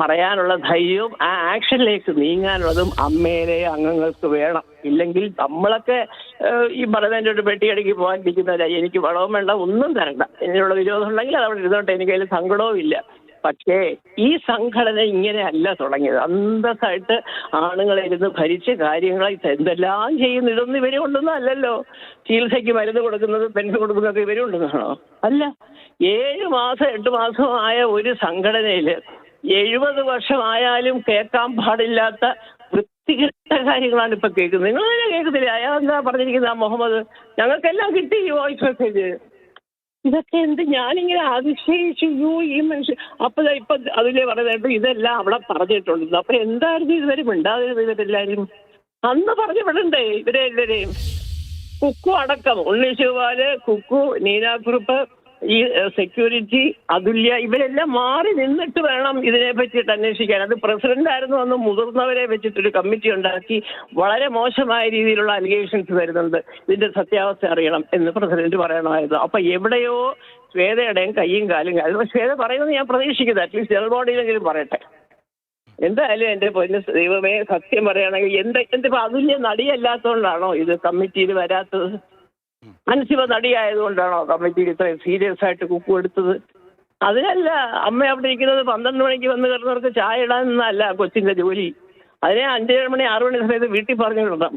പറയാനുള്ള ധൈര്യവും ആ ആക്ഷനിലേക്ക് നീങ്ങാനുള്ളതും അമ്മയിലെ അംഗങ്ങൾക്ക് വേണം. ഇല്ലെങ്കിൽ നമ്മളൊക്കെ ഈ പറയുന്നതിൻ്റെ ഒരു പെട്ടിയടുക്കി പോകാനിരിക്കുന്നവരാ. എനിക്ക് വളവും വേണ്ട, ഒന്നും തരണ്ട. ഇതിനുള്ള വിരോധം ഉണ്ടെങ്കിൽ അത് അവിടെ ഇരുന്നോട്ടെ, എനിക്ക് അതിൽ സങ്കടവും ഇല്ല. പക്ഷേ ഈ സംഘടന ഇങ്ങനെയല്ല തുടങ്ങിയത്. അന്തസ്സായിട്ട് ആണുങ്ങളിരുന്ന് ഭരിച്ച് കാര്യങ്ങൾ എന്തെല്ലാം ചെയ്യുന്നു. ഇതൊന്നും ഇവരെ കൊണ്ടൊന്നും അല്ലല്ലോ. ചികിത്സയ്ക്ക് മരുന്ന് കൊടുക്കുന്നത്, പെൻഷൻ കൊടുക്കുന്നതൊക്കെ ഇവരെ കൊണ്ടുവന്നാണോ? അല്ല. 7 മാസം 8 മാസമായ ഒരു സംഘടനയിൽ 70 വർഷമായാലും കേൾക്കാൻ പാടില്ലാത്ത വൃത്തികെട്ട കാര്യങ്ങളാണ് ഇപ്പൊ കേൾക്കുന്നത്. നിങ്ങൾ തന്നെ കേൾക്കുന്നില്ല. അയാൾ എന്താ പറഞ്ഞിരിക്കുന്നത്? ആ മുഹമ്മദ്, ഞങ്ങൾക്കെല്ലാം കിട്ടി ഈ വോയിസ് മെസ്സേജ്. ഇതൊക്കെ എന്ത്? ഞാനിങ്ങനെ അതിശയിച്ചു, ഈ മനുഷ്യൻ. ഇപ്പൊ അതിലെ പറയുന്നത് ഇതെല്ലാം അവിടെ പറഞ്ഞിട്ടുണ്ട്. അപ്പൊ എന്തായിരുന്നു ഇതുവരെ മിണ്ടാതിരുന്നത് ഇവരെല്ലാരും? അന്ന് പറഞ്ഞു വിടണ്ടേ ഇവരെ എല്ലാവരെയും? കുക്കു അടക്കം, ഉണ്ണിശിവാല്, കുക്കു, നീന കുറുപ്പ്, ഈ സെക്യൂരിറ്റി, അതുല്യ, ഇവരെല്ലാം മാറി നിന്നിട്ട് വേണം ഇതിനെ പറ്റിയിട്ട് അന്വേഷിക്കാൻ. അത് പ്രസിഡന്റ് ആയിരുന്നു അന്ന് മുതിർന്നവരെ വെച്ചിട്ടൊരു കമ്മിറ്റി ഉണ്ടാക്കി വളരെ മോശമായ രീതിയിലുള്ള അലിഗേഷൻസ് വരുന്നുണ്ട്, ഇതിന്റെ സത്യാവസ്ഥ അറിയണം എന്ന് പ്രസിഡന്റ് പറയണമായിരുന്നു. അപ്പൊ എവിടെയോ ശ്വേതയുടെയും കയ്യും കാലും ശ്വേത പറയുന്നത് ഞാൻ പ്രതീക്ഷിക്കുന്നത് അറ്റ്ലീസ്റ്റ് ജനറൽ ബോഡിയിലെങ്കിലും പറയട്ടെ. എന്തായാലും എന്റെ പൊന്നു ദൈവമേ, സത്യം പറയുകയാണെങ്കിൽ എന്തിപ്പോ അതുല്യ നടിയല്ലാത്തതുകൊണ്ടാണോ ഇത് കമ്മിറ്റിയിൽ വരാത്തത്? അൻസിബ നടിയായതുകൊണ്ടാണോ കമ്മിറ്റിയിൽ ഇത്രയും സീരിയസ് ആയിട്ട് കുക്കു എടുത്തത്? അതിനല്ല. അമ്മ അവിടെ ഇരിക്കുന്നത് 12 മണിക്ക് വന്ന് കയറുന്നവർക്ക് ചായ ഇടാനൊന്നല്ല കൊച്ചിന്റെ ജോലി. അതിനെ 5-7 മണി 6 മണി സമയത്ത് വീട്ടിൽ പറഞ്ഞു വിടണം.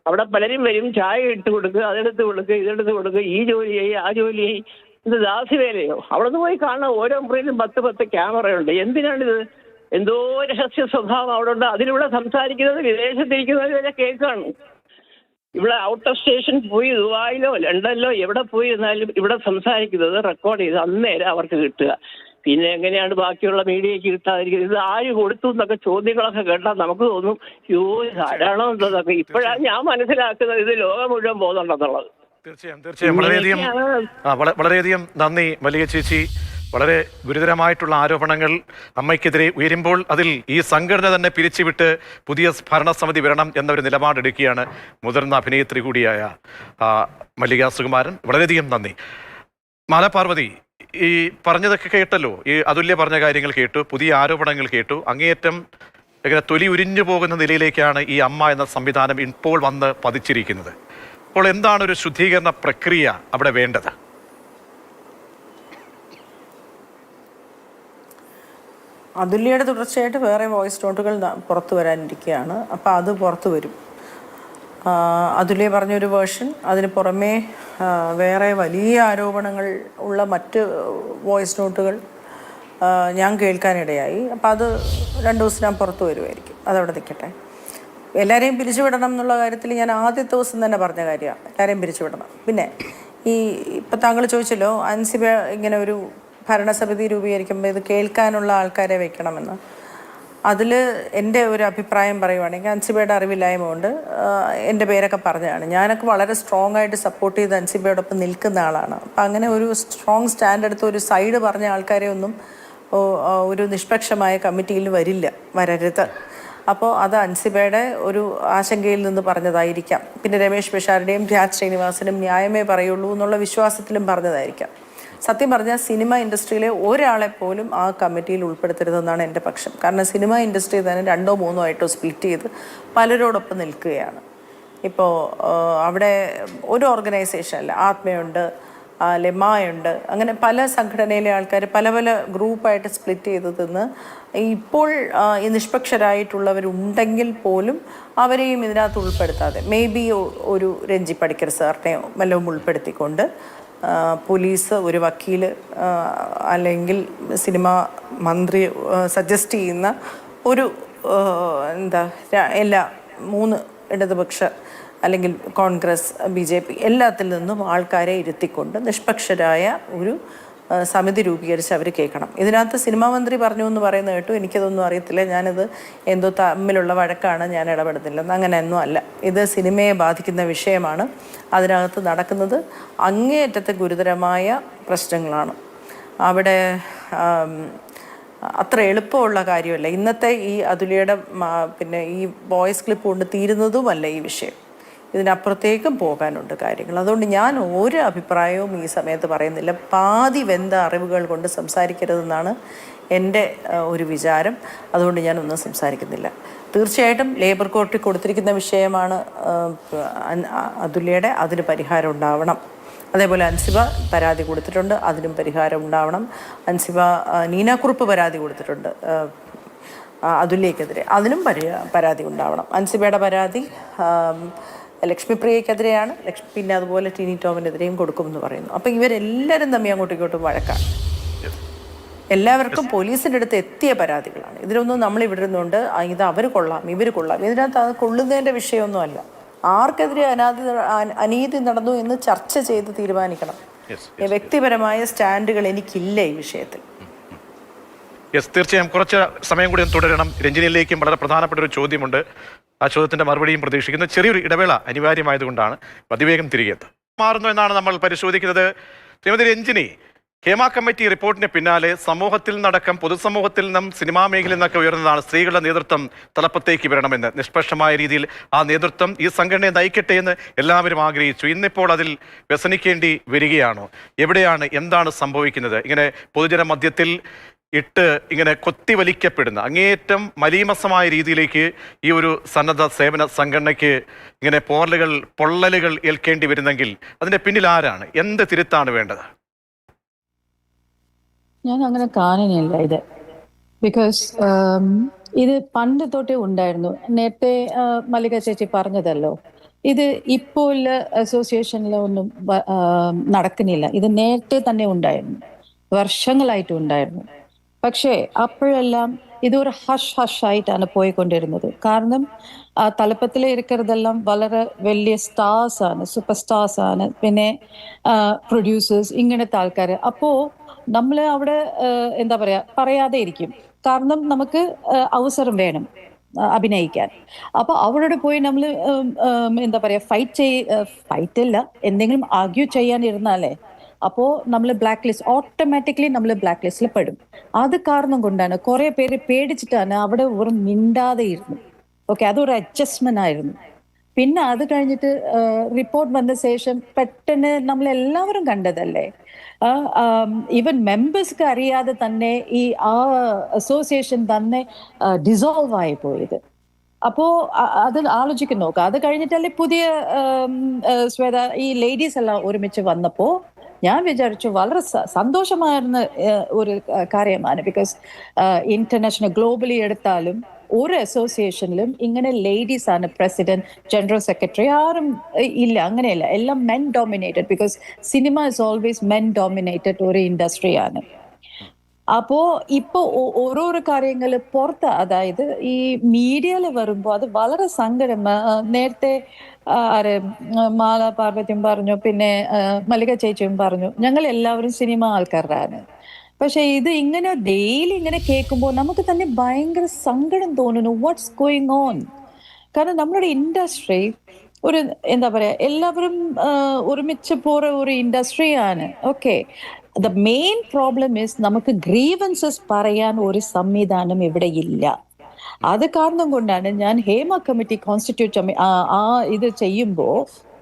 അവിടെ പലരും വരും, ചായ ഇട്ട് കൊടുക്കുക, അതെടുത്ത് കൊടുക്കുക, ഇതെടുത്ത് കൊടുക്കുക, ഈ ജോലിയായി ആ ജോലിയായി. ഇത് ദാസിവേലയോ? അവിടെ നിന്ന് പോയി കാണാം, ഓരോ മുറിയിലും 10 ക്യാമറയുണ്ട്. എന്തിനാണിത്? എന്തോ രഹസ്യ സ്വഭാവം അവിടെ ഉണ്ട്. അതിലൂടെ സംസാരിക്കുന്നത് വിദേശത്തിരിക്കുന്നവരെ കേൾക്കാണ്. ഇവിടെ ഔട്ട് ഓഫ് സ്റ്റേഷൻ പോയി ദുബായിലോ ലണ്ടനിലോ എവിടെ പോയി ഇരുന്നാലും ഇവിടെ സംസാരിക്കുന്നത് റെക്കോർഡ് ചെയ്ത് അന്നേരം അവർക്ക് കിട്ടുക. പിന്നെ എങ്ങനെയാണ് ബാക്കിയുള്ള മീഡിയയ്ക്ക് കിട്ടാതിരിക്കുന്നത്? ഇത് ആര് കൊടുത്തു എന്നൊക്കെ ചോദ്യങ്ങളൊക്കെ കേട്ടാൽ നമുക്ക് തോന്നും, യോ ആരാണോ എന്തതൊക്കെ. ഇപ്പോഴാണ് ഞാൻ മനസ്സിലാക്കുന്നത് ഇത് ലോകം മുഴുവൻ പോകുന്നുണ്ടെന്നുള്ളത്. തീർച്ചയായും വളരെയധികം നന്ദി മല്ലിക ചേച്ചി. വളരെ ഗുരുതരമായിട്ടുള്ള ആരോപണങ്ങൾ അമ്മയ്ക്കെതിരെ ഉയരുമ്പോൾ അതിൽ ഈ സംഘടന തന്നെ പിരിച്ചുവിട്ട് പുതിയ ഭരണസമിതി വരണം എന്നൊരു നിലപാടെടുക്കുകയാണ് മുതിർന്ന അഭിനേത്രി കൂടിയായ മല്ലിക സുകുമാരൻ. വളരെയധികം നന്ദി. മാലാപാർവതി, ഈ പറഞ്ഞതൊക്കെ കേട്ടല്ലോ, ഈ അതുല്യ പറഞ്ഞ കാര്യങ്ങൾ കേട്ടു, പുതിയ ആരോപണങ്ങൾ കേട്ടു. അങ്ങേയറ്റം ഇങ്ങനെ തൊലി ഉരിഞ്ഞു പോകുന്ന നിലയിലേക്കാണ് ഈ അമ്മ എന്ന സംവിധാനം ഇപ്പോൾ വന്ന് പതിച്ചിരിക്കുന്നത്. അപ്പോൾ എന്താണ് ഒരു ശുദ്ധീകരണ പ്രക്രിയ അവിടെ വേണ്ടത്? അതുല്യയുടെ തുടർച്ചയായിട്ട് വേറെ വോയിസ് നോട്ടുകൾ പുറത്തു വരാനിരിക്കുകയാണ്. അപ്പോൾ അത് പുറത്തു വരും. അതുല്യ പറഞ്ഞൊരു വേർഷൻ, അതിന് പുറമേ വേറെ വലിയ ആരോപണങ്ങൾ ഉള്ള മറ്റ് വോയിസ് നോട്ടുകൾ ഞാൻ കേൾക്കാനിടയായി. അപ്പോൾ അത് 2 ദിവസത്തിനകം പുറത്തു വരുമായിരിക്കും. അതവിടെ നിൽക്കട്ടെ. എല്ലാവരെയും പിരിച്ചുവിടണം എന്നുള്ള കാര്യത്തിൽ ഞാൻ ആദ്യത്തെ ദിവസം തന്നെ പറഞ്ഞ കാര്യമാണ്, എല്ലാവരെയും പിരിച്ചുവിടണം. പിന്നെ ഇപ്പം താങ്കൾ ചോദിച്ചല്ലോ അൻസിബ ഇങ്ങനെ ഒരു ഭരണസമിതി രൂപീകരിക്കുമ്പോൾ ഇത് കേൾക്കാനുള്ള ആൾക്കാരെ വെക്കണമെന്ന്. അതിൽ എൻ്റെ ഒരു അഭിപ്രായം പറയുവാണെങ്കിൽ അൻസിബയുടെ അറിവില്ലായ്മ കൊണ്ട് എൻ്റെ പേരൊക്കെ പറഞ്ഞതാണ്. ഞാനൊക്കെ വളരെ സ്ട്രോങ് ആയിട്ട് സപ്പോർട്ട് ചെയ്ത് അൻസിബയോടൊപ്പം നിൽക്കുന്ന ആളാണ്. അപ്പം അങ്ങനെ ഒരു സ്ട്രോങ് സ്റ്റാൻഡ് എടുത്ത് ഒരു സൈഡ് പറഞ്ഞ ആൾക്കാരെ ഒന്നും ഒരു നിഷ്പക്ഷമായ കമ്മിറ്റിയിൽ വരരുത്. അപ്പോൾ അത് അൻസിബയുടെ ഒരു ആശങ്കയിൽ നിന്ന് പറഞ്ഞതായിരിക്കാം. പിന്നെ രമേശ് പിഷാരുടെയും രാജ് ശ്രീനിവാസനും ന്യായമേ പറയുള്ളൂ എന്നുള്ള വിശ്വാസത്തിലും പറഞ്ഞതായിരിക്കാം. സത്യം പറഞ്ഞാൽ സിനിമ ഇൻഡസ്ട്രിയിലെ ഒരാളെ പോലും ആ കമ്മിറ്റിയിൽ ഉൾപ്പെടുത്തരുതെന്നാണ് എൻ്റെ പക്ഷം. കാരണം സിനിമ ഇൻഡസ്ട്രി തന്നെ 2ഓ 3ഓ ആയിട്ടോ സ്പ്ലിറ്റ് ചെയ്ത് പലരോടൊപ്പം നിൽക്കുകയാണ്. ഇപ്പോൾ അവിടെ ഒരു ഓർഗനൈസേഷനല്ല, ആത്മയുണ്ട്, ലെമായുണ്ട്, അങ്ങനെ പല സംഘടനയിലെ ആൾക്കാർ പല പല ഗ്രൂപ്പായിട്ട് സ്പ്ലിറ്റ് ചെയ്ത് നിന്ന് ഇപ്പോൾ ഈ നിഷ്പക്ഷരായിട്ടുള്ളവരുണ്ടെങ്കിൽ പോലും അവരെയും ഇതിനകത്ത് ഉൾപ്പെടുത്താതെ മേ ബി ഒരു രഞ്ജി പണിക്കർ സാറിനെയോ വല്ലതും ഉൾപ്പെടുത്തിക്കൊണ്ട് പോലീസ്, ഒരു വക്കീൽ, അല്ലെങ്കിൽ സിനിമാ മന്ത്രി സജസ്റ്റ് ചെയ്യുന്ന ഒരു എല്ലാ 3 ഇടതുപക്ഷ അല്ലെങ്കിൽ കോൺഗ്രസ്, BJP എല്ലാത്തിൽ നിന്നും ആൾക്കാരെ ഇരുത്തിക്കൊണ്ട് നിഷ്പക്ഷരായ ഒരു സമിതി രൂപീകരിച്ച് അവർ കേൾക്കണം. ഇതിനകത്ത് സിനിമാ മന്ത്രി പറഞ്ഞു എന്ന് പറയുന്നത് കേട്ടു. എനിക്കതൊന്നും അറിയത്തില്ല. ഞാനിത് എന്തോ തമ്മിലുള്ള വഴക്കാണ്, ഞാൻ ഇടപെടുന്നില്ലെന്ന്. അങ്ങനെയൊന്നും അല്ല. ഇത് സിനിമയെ ബാധിക്കുന്ന വിഷയമാണ്. അതിനകത്ത് നടക്കുന്നത് അങ്ങേയറ്റത്തെ ഗുരുതരമായ പ്രശ്നങ്ങളാണ്. അവിടെ അത്ര എളുപ്പമുള്ള കാര്യമല്ല. ഇന്നത്തെ ഈ അതുല്യയുടെ പിന്നെ ഈ വോയിസ് ക്ലിപ്പ് കൊണ്ട് തീരുന്നതുമല്ല ഈ വിഷയം. ഇതിനപ്പുറത്തേക്കും പോകാനുണ്ട് കാര്യങ്ങൾ. അതുകൊണ്ട് ഞാൻ ഒരു അഭിപ്രായവും ഈ സമയത്ത് പറയുന്നില്ല. പാതി വെന്ത അറിവുകൾ കൊണ്ട് സംസാരിക്കരുതെന്നാണ് എൻ്റെ ഒരു വിചാരം. അതുകൊണ്ട് ഞാനൊന്നും സംസാരിക്കുന്നില്ല. തീർച്ചയായിട്ടും ലേബർ കോർട്ടിൽ കൊടുത്തിരിക്കുന്ന വിഷയമാണ് അതുല്യയുടെ, അതിന് പരിഹാരം ഉണ്ടാവണം. അതേപോലെ അൻസിബ പരാതി കൊടുത്തിട്ടുണ്ട്, അതിനും പരിഹാരം ഉണ്ടാവണം. അൻസിബ നീനാക്കുറുപ്പ് പരാതി കൊടുത്തിട്ടുണ്ട് അതുല്യക്കെതിരെ, അതിനും പരാതി ഉണ്ടാവണം. അൻസിബയുടെ പരാതി ലക്ഷ്മിപ്രിയക്കെതിരെയാണ്. പിന്നെ അതുപോലെ ടിനി ടോമിനെതിരെയും കൊടുക്കുമെന്ന് പറയുന്നു. അപ്പം ഇവരെല്ലാവരും തമ്മിൽ അങ്ങോട്ടും ഇങ്ങോട്ടും വഴക്കാണ്. എല്ലാവർക്കും പോലീസിൻ്റെ അടുത്ത് എത്തിയ പരാതികളാണ്. ഇതിലൊന്നും നമ്മൾ ഇവിടെ ഇരുന്നുകൊണ്ട് ഇത് അവർ കൊള്ളാം ഇവർ കൊള്ളാം, ഇതിനകത്ത് അത് കൊള്ളുന്നതിൻ്റെ വിഷയമൊന്നുമല്ല. ആർക്കെതിരെ അനീതി നടന്നു എന്ന് ചർച്ച ചെയ്ത് തീരുമാനിക്കണം. വ്യക്തിപരമായ സ്റ്റാൻഡുകൾ എനിക്കില്ല ഈ വിഷയത്തിൽ. തീർച്ചയായും കുറച്ച് സമയം കൂടി തുടരണം. രഞ്ജിനിയിലേക്കും വളരെ പ്രധാനപ്പെട്ട ഒരു ചോദ്യമുണ്ട്. ആ ചോദ്യത്തിന്റെ മറുപടിയും പ്രതീക്ഷിക്കുന്നു. ചെറിയൊരു ഇടവേള അനിവാര്യമായതുകൊണ്ടാണ് അതിവേഗം തിരികെ മാറുന്നു എന്നാണ് നമ്മൾ പരിശോധിക്കുന്നത്. ശ്രീമതി രഞ്ജിനി, ഹേമ കമ്മിറ്റി റിപ്പോർട്ടിന് പിന്നാലെ സമൂഹത്തിൽ നിന്നടക്കം പൊതുസമൂഹത്തിൽ നിന്നും സിനിമാ മേഖലയിൽ നിന്നൊക്കെ ഉയർന്നതാണ് സ്ത്രീകളുടെ നേതൃത്വം തലപ്പത്തേക്ക് വരണമെന്ന്. നിഷ്പക്ഷമായ രീതിയിൽ ആ നേതൃത്വം ഈ സംഘടനയെ നയിക്കട്ടെ എന്ന് എല്ലാവരും ആഗ്രഹിച്ചു. ഇന്നിപ്പോൾ അതിൽ വ്യസനിക്കേണ്ടി വരികയാണോ? എവിടെയാണ്, എന്താണ് സംഭവിക്കുന്നത്? ഇങ്ങനെ പൊതുജന മധ്യത്തിൽ ഇട്ട് ഇങ്ങനെ കൊത്തിവലിക്കപ്പെടുന്ന അങ്ങേയറ്റം മലീമസമായ രീതിയിലേക്ക് ഈ ഒരു സന്നദ്ധ സേവന സംഘടനയ്ക്ക് ഇങ്ങനെ പൊള്ളലുകൾ ഏൽക്കേണ്ടി വരുന്നെങ്കിൽ അതിന്റെ പിന്നിൽ ആരാണ്? എന്ത് തിരുത്താണ് വേണ്ടത്? ഞാൻ അങ്ങനെ കാണുന്നില്ല ഇത്. ബിക്കോസ് ഇത് പണ്ട് തൊട്ടേ ഉണ്ടായിരുന്നു. നേരത്തെ മല്ലിക ചേച്ചി പറഞ്ഞതല്ലോ, ഇത് ഇപ്പോൾ അസോസിയേഷനിലൊന്നും നടക്കുന്നില്ല. ഇത് നേരത്തെ തന്നെ ഉണ്ടായിരുന്നു, വർഷങ്ങളായിട്ട് ഉണ്ടായിരുന്നു. പക്ഷേ അപ്പോഴെല്ലാം ഇതൊരു ഹഷ് ആയിട്ടാണ് പോയിക്കൊണ്ടിരുന്നത്. കാരണം തലപ്പത്തിൽ ഇരിക്കുന്നതെല്ലാം വളരെ വലിയ സ്റ്റാർസ് ആണ്, സൂപ്പർ സ്റ്റാർസ് ആണ്, പിന്നെ പ്രൊഡ്യൂസേഴ്സ്, ഇങ്ങനത്തെ ആൾക്കാർ. അപ്പോൾ നമ്മൾ അവിടെ എന്താ പറയാ, പറയാതെ ഇരിക്കും. കാരണം നമുക്ക് അവസരം വേണം അഭിനയിക്കാൻ. അപ്പൊ അവരോട് പോയി നമ്മൾ എന്താ പറയാ, ഫൈറ്റ് ഇല്ല, എന്തെങ്കിലും ആർഗ്യൂ ചെയ്യാനിരുന്നാലേ അപ്പോൾ നമ്മൾ ബ്ലാക്ക് ലിസ്റ്റ്, ഓട്ടോമാറ്റിക്കലി നമ്മൾ ബ്ലാക്ക് ലിസ്റ്റിൽ പെടും. അത് കാരണം കൊണ്ടാണ് കുറെ പേര് പേടിച്ചിട്ടാണ് അവിടെ ഒരു മിണ്ടാതെ ഇരുന്നു. ഓക്കെ, അതൊരു അഡ്ജസ്റ്റ്മെന്റ് ആയിരുന്നു. പിന്നെ അത് കഴിഞ്ഞിട്ട് റിപ്പോർട്ട് വന്ന ശേഷം പെട്ടെന്ന് നമ്മളെല്ലാവരും കണ്ടതല്ലേ, ഈവൻ മെമ്പേഴ്സ്ക്ക് അറിയാതെ തന്നെ ഈ അസോസിയേഷൻ തന്നെ ഡിസോൾവ് ആയി പോയത്. അപ്പോ അത് ആലോചിക്കാൻ നോക്കാം. അത് കഴിഞ്ഞിട്ടല്ലേ പുതിയ ശ്വേത ഈ ലേഡീസ് എല്ലാം ഒരുമിച്ച് വന്നപ്പോ ഞാൻ വിചാരിച്ചു വളരെ സന്തോഷമായിരുന്ന ഒരു കാര്യമാണ്. ബിക്കോസ് ഇന്റർനാഷണൽ ഗ്ലോബലി എടുത്താലും ഒരു അസോസിയേഷനിലും ഇങ്ങനെ ലേഡീസ് ആണ് പ്രസിഡന്റ്, ജനറൽ സെക്രട്ടറി, ആരും ഇല്ല. അങ്ങനെയല്ല, എല്ലാം men dominated. Because cinema is always men dominated ഒരു ഇൻഡസ്ട്രിയാണ്. അപ്പോ ഇപ്പൊ ഓരോരോ കാര്യങ്ങൾ പുറത്ത്, അതായത് ഈ മീഡിയയിൽ വരുമ്പോ അത് വളരെ സങ്കടം. നേരത്തെ മാല പാർവതിയും പറഞ്ഞു, പിന്നെ മല്ലിക ചേച്ചിയും പറഞ്ഞു, ഞങ്ങൾ എല്ലാവരും സിനിമ ആൾക്കാരാണ്. പക്ഷെ ഇത് ഇങ്ങനെ ഡെയിലി ഇങ്ങനെ കേൾക്കുമ്പോൾ നമുക്ക് തന്നെ ഭയങ്കര സങ്കടം തോന്നുന്നു. What's going on? കാരണം നമ്മുടെ ഇൻഡസ്ട്രി ഒരു എന്താ പറയാ, എല്ലാവരും ഒരുമിച്ച് പോற ഒരു ഇൻഡസ്ട്രിയാണ്. Okay, the main problem is നമുക്ക് ഗ്രീവൻസസ് പറയാൻ ഒരു സംവിധാനം ഇവിടെ ഇല്ല. അത് കാരണം കൊണ്ടാണ് ഞാൻ ഹേമ കമ്മിറ്റി കോൺസ്റ്റിറ്റ്യൂട്ട് ഇത് ചെയ്യുമ്പോൾ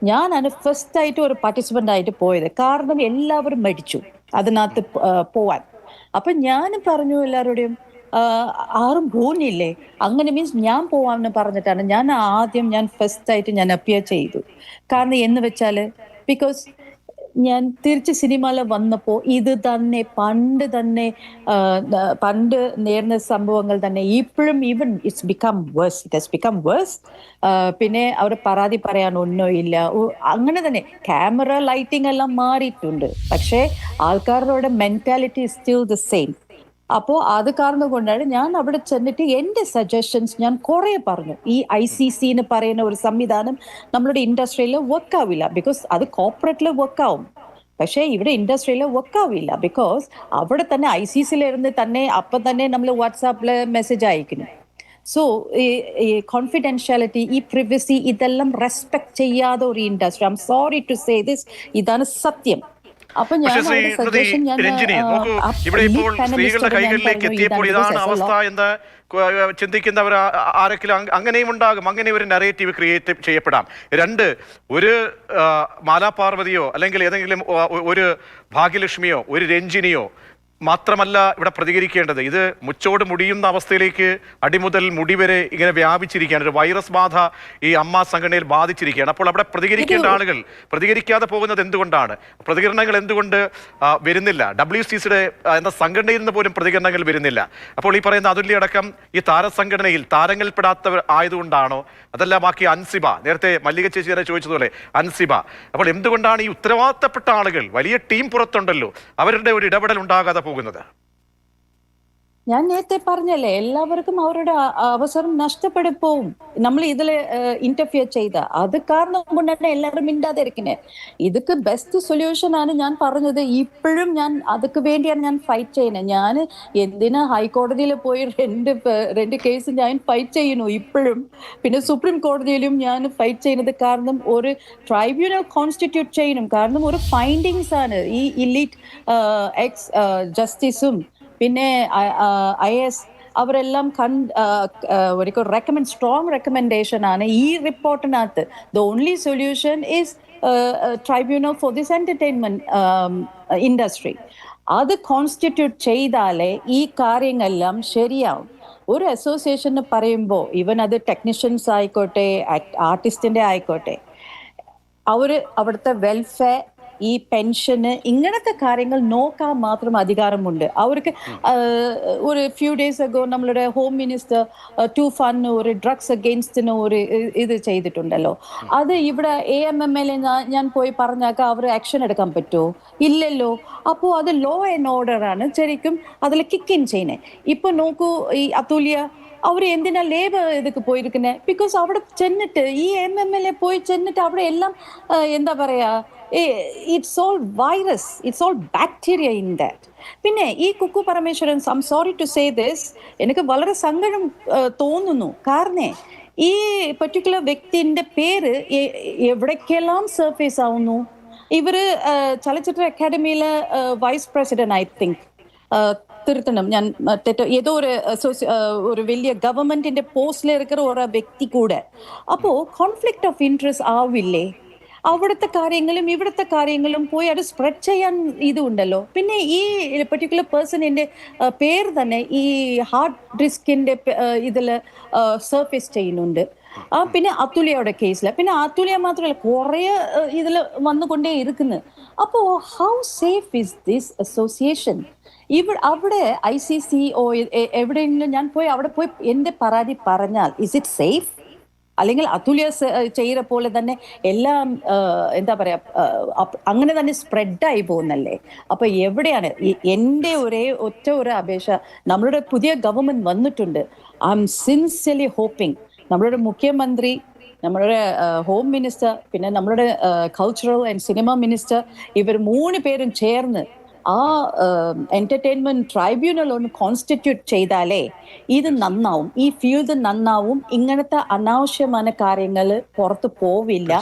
ഞാനാണ് ഫസ്റ്റ് ആയിട്ട് ഒരു പാർട്ടിസിപ്പന്റ് ആയിട്ട് പോയത്. കാരണം എല്ലാവരും മടിച്ചു അതിനകത്ത് പോവാൻ. അപ്പൊ ഞാൻ പറഞ്ഞു എല്ലാവരോടും, ആരും പോകുന്നില്ലേ? അങ്ങനെ മീൻസ് ഞാൻ പോവാമെന്ന് പറഞ്ഞിട്ടാണ് ഞാൻ ഫസ്റ്റ് ആയിട്ട് ഞാൻ അപ്പിയർ ചെയ്തു. കാരണം എന്ന് വെച്ചാല്, ബിക്കോസ് ഞാൻ തിരിച്ച് സിനിമയിൽ വന്നപ്പോ ഇത് തന്നെ പണ്ട് നേർന്ന സംഭവങ്ങൾ തന്നെ ഇപ്പോഴും ഈവൻ ഇറ്റ്സ് ബിക്കം വേഴ്സ്. പിന്നെ അവർ പരാതി പറയാൻ ഒന്നും ഇല്ല. അങ്ങനെ തന്നെ ക്യാമറ ലൈറ്റിംഗ് എല്ലാം മാറിയിട്ടുണ്ട്, പക്ഷേ ആൾക്കാരുടെ മെന്റാലിറ്റി സ്റ്റിൽ ദ സെയിം. അപ്പോ അത് കാരണം കൊണ്ടാണ് ഞാൻ അവിടെ ചെന്നിട്ട് എന്റെ സജഷൻസ് ഞാൻ കുറെ പറഞ്ഞു. ഈ ICC എന്ന് പറയുന്ന ഒരു സംവിധാനം നമ്മളുടെ ഇൻഡസ്ട്രിയിൽ വർക്ക് ആവില്ല. ബിക്കോസ് അത് കോർപ്പറേറ്റിൽ വർക്ക് ആവും, പക്ഷേ ഇവിടെ ഇൻഡസ്ട്രിയിൽ വർക്ക് ആവില്ല. ബിക്കോസ് അവിടെ തന്നെ ICC-ലിരുന്ന് തന്നെ അപ്പം തന്നെ നമ്മൾ വാട്സാപ്പിൽ മെസ്സേജ് അയക്കുന്നു. സോ ഈ കോൺഫിഡൻഷ്യാലിറ്റി, ഈ പ്രിവസി, ഇതെല്ലാം റെസ്പെക്ട് ചെയ്യാതെ ഒരു industry, I'm sorry to say this, ഇതാണ് സത്യം. അപ്പൊ രഞ്ജിനി, നോക്കൂ, ഇവിടെ ഇപ്പോൾ സ്ത്രീകളുടെ കൈകളിലേക്ക് എത്തിയപ്പോൾ ഇതാണ് അവസ്ഥ എന്ന് ചിന്തിക്കുന്നവർ ആരെങ്കിലും അങ്ങനെയും ഉണ്ടാകും. അങ്ങനെ ഒരു നറേറ്റീവ് ക്രിയേറ്റ് ചെയ്യപ്പെടാം. രണ്ട്, ഒരു മാലാപാർവതിയോ അല്ലെങ്കിൽ ഏതെങ്കിലും ഒരു ഭാഗ്യലക്ഷ്മിയോ ഒരു രഞ്ജിനിയോ മാത്രമല്ല ഇവിടെ പ്രതികരിക്കേണ്ടത്. ഇത് മുച്ചോട് മുടിയുന്ന അവസ്ഥയിലേക്ക് അടിമുതൽ മുടി വരെ ഇങ്ങനെ വ്യാപിച്ചിരിക്കുകയാണ്. ഒരു വൈറസ് ബാധ ഈ അമ്മ സംഘടനയിൽ ബാധിച്ചിരിക്കുകയാണ്. അപ്പോൾ അവിടെ പ്രതികരിക്കേണ്ട ആളുകൾ പ്രതികരിക്കാതെ പോകുന്നത് എന്തുകൊണ്ടാണ്? പ്രതികരണങ്ങൾ എന്തുകൊണ്ട് വരുന്നില്ല? WCCയുടെ എന്ന സംഘടനയിൽ നിന്ന് പോലും പ്രതികരണങ്ങൾ വരുന്നില്ല. അപ്പോൾ ഈ പറയുന്ന അതുല്യ അടക്കം ഈ താരസംഘടനയിൽ താരങ്ങൾപ്പെടാത്തവർ ആയതുകൊണ്ടാണോ? അതല്ല ബാക്കി അൻസിബ, നേരത്തെ മല്ലിക ചേച്ചി തന്നെ ചോദിച്ചതുപോലെ അൻസിബ, അപ്പോൾ എന്തുകൊണ്ടാണ് ഈ ഉത്തരവാദിത്തപ്പെട്ട ആളുകൾ, വലിയ ടീം പുറത്തുണ്ടല്ലോ, അവരുടെ ഒരു ഇടപെടൽ ഉണ്ടാകാതെ പോകുന്നത്? ഞാൻ നേരത്തെ പറഞ്ഞല്ലേ, എല്ലാവർക്കും അവരുടെ അവസരം നഷ്ടപ്പെട്ടു പോവും നമ്മൾ ഇതിൽ ഇന്റർഫിയർ ചെയ്ത. അത് കാരണം കൊണ്ടാണ് എല്ലാവരും മിണ്ടാതെ ഇരിക്കുന്നത്. ഇതൊക്കെ ബെസ്റ്റ് സൊല്യൂഷൻ ആണ് ഞാൻ പറഞ്ഞത്. ഇപ്പോഴും ഞാൻ അതൊക്കെ വേണ്ടിയാണ് ഞാൻ ഫൈറ്റ് ചെയ്യുന്നത്. ഞാൻ എന്തിനാ ഹൈക്കോടതിയിൽ പോയി രണ്ട് കേസ് ഞാൻ ഫൈറ്റ് ചെയ്യുന്നു ഇപ്പോഴും. പിന്നെ സുപ്രീം കോടതിയിലും ഞാൻ ഫൈറ്റ് ചെയ്യുന്നത്. കാരണം ഒരു ട്രൈബ്യൂണൽ കോൺസ്റ്റിറ്റ്യൂട്ട് ചെയ്യണം. കാരണം ഒരു ഫൈൻഡിങ്സ് ആണ് ഈ ഇലീറ്റ് എക്സ് ജസ്റ്റിസും പിന്നെ IS അവരെല്ലാം സ്ട്രോങ് റെക്കമെൻഡേഷൻ ആണ് ഈ റിപ്പോർട്ടിനകത്ത്. The only solution is tribunal for this entertainment industry. അത് കോൺസ്റ്റിറ്റ്യൂട്ട് ചെയ്താലേ ഈ കാര്യങ്ങളെല്ലാം ശരിയാവും. ഒരു അസോസിയേഷൻ പറയുമ്പോൾ ഈവൻ അത് ടെക്നീഷ്യൻസ് ആയിക്കോട്ടെ, ആർട്ടിസ്റ്റിന്റെ ആയിക്കോട്ടെ, അവിടുത്തെ വെൽഫെയർ, ഈ പെൻഷന്, ഇങ്ങനത്തെ കാര്യങ്ങൾ നോക്കാൻ മാത്രം അധികാരമുണ്ട് അവർക്ക്. ഒരു ഫ്യൂ ഡേയ്സ് അഗോ നമ്മളുടെ ഹോം മിനിസ്റ്റർ തൂഫാന് ഒരു ഡ്രഗ്സ് അഗെയിൻസ്റ്റിന് ഒരു ഇത് ചെയ്തിട്ടുണ്ടല്ലോ. അത് ഇവിടെ AMML ഞാൻ പോയി പറഞ്ഞാൽ അവർ ആക്ഷൻ എടുക്കാൻ പറ്റുമോ? ഇല്ലല്ലോ. അപ്പോൾ അത് ലോ ആൻഡ് ഓർഡർ ആണ് ശരിക്കും അതിൽ കിക്ക് ഇൻ ചെയ്യുന്നത്. ഇപ്പൊ നോക്കൂ, ഈ അതുല്യ അവർ എന്തിനാ ലേബർ ഇതൊക്കെ പോയിരിക്കുന്നത്? ബിക്കോസ് അവിടെ ചെന്നിട്ട് ഈ MMLA പോയി ചെന്നിട്ട് അവിടെ എല്ലാം എന്താ പറയാ, it's all virus, it's all bacteria in that. പിന്നെ ഈ Kukku Parameswaran, I'm sorry to say this, എനിക്ക് വളരെ സങ്കടം തോന്നുന്നു. കാരണം ഈ പർട്ടിക്കുലർ വ്യക്തിന്റെ പേര് എവിടേക്കെല്ലാം സർഫേസ് ആവുന്നു. ഇവര് ചലച്ചിത്ര അക്കാദമിയിലെ വൈസ് പ്രസിഡന്റ്, ഐ തിങ്ക്, திருத்தணும், ഞാൻ ഏതോ ഒരു വലിയ ഗവൺമെന്റിന്റെ പോസ്റ്റിൽ ഇരിക്കുന്ന ഒരു വ്യക്തി കൂടെ. അപ്പോ കോൺഫ്ലിക്ട് ഓഫ് ഇൻട്രസ്റ്റ് ആവില്ലേ? അവിടുത്തെ കാര്യങ്ങളും ഇവിടുത്തെ കാര്യങ്ങളും പോയി അത് സ്പ്രെഡ് ചെയ്യാൻ ഇതുണ്ടല്ലോ. പിന്നെ ഈ പെർട്ടിക്കുലർ പേഴ്സണിന്റെ പേര് തന്നെ ഈ ഹാർഡ് ഡിസ്കിന്റെ ഇതിൽ സർഫേസ് ചെയ്യുന്നുണ്ട്. പിന്നെ അതുല്യയുടെ കേസിൽ, പിന്നെ അതുല്യ മാത്രമല്ല കുറേ ഇതിൽ വന്നുകൊണ്ടേ ഇരിക്കുന്നു. അപ്പോ how safe is this association? അവിടെ ICC എവിടെയെങ്കിലും ഞാൻ പോയി അവിടെ പോയി എന്റെ പരാതി പറഞ്ഞാൽ ഇസ് ഇറ്റ് സേഫ്? അല്ലെങ്കിൽ അതുല്യ ചെയ്യുന്ന പോലെ തന്നെ എല്ലാം എന്താ പറയാ അങ്ങനെ തന്നെ സ്പ്രെഡായി പോകുന്നല്ലേ? അപ്പൊ എവിടെയാണ് എൻ്റെ ഒറ്റ ഒരു അപേക്ഷ? നമ്മളുടെ പുതിയ ഗവൺമെന്റ് വന്നിട്ടുണ്ട്. ഐ എം സിൻസിയർലി ഹോപ്പിംഗ് നമ്മളുടെ മുഖ്യമന്ത്രി, നമ്മളുടെ ഹോം മിനിസ്റ്റർ, പിന്നെ നമ്മളുടെ കൾച്ചറൽ ആൻഡ് സിനിമ മിനിസ്റ്റർ, ഇവർ 3 പേരും ചേർന്ന് ആ എന്റർടൈൻമെന്റ് ട്രൈബ്യൂണൽ ഒന്ന് കോൺസ്റ്റിറ്റ്യൂട്ട് ചെയ്താലേ ഇത് നന്നാവും, ഈ ഫീൽഡ് നന്നാവും. ഇങ്ങനത്തെ അനാവശ്യമായ കാര്യങ്ങൾ പുറത്ത് പോവില്ല.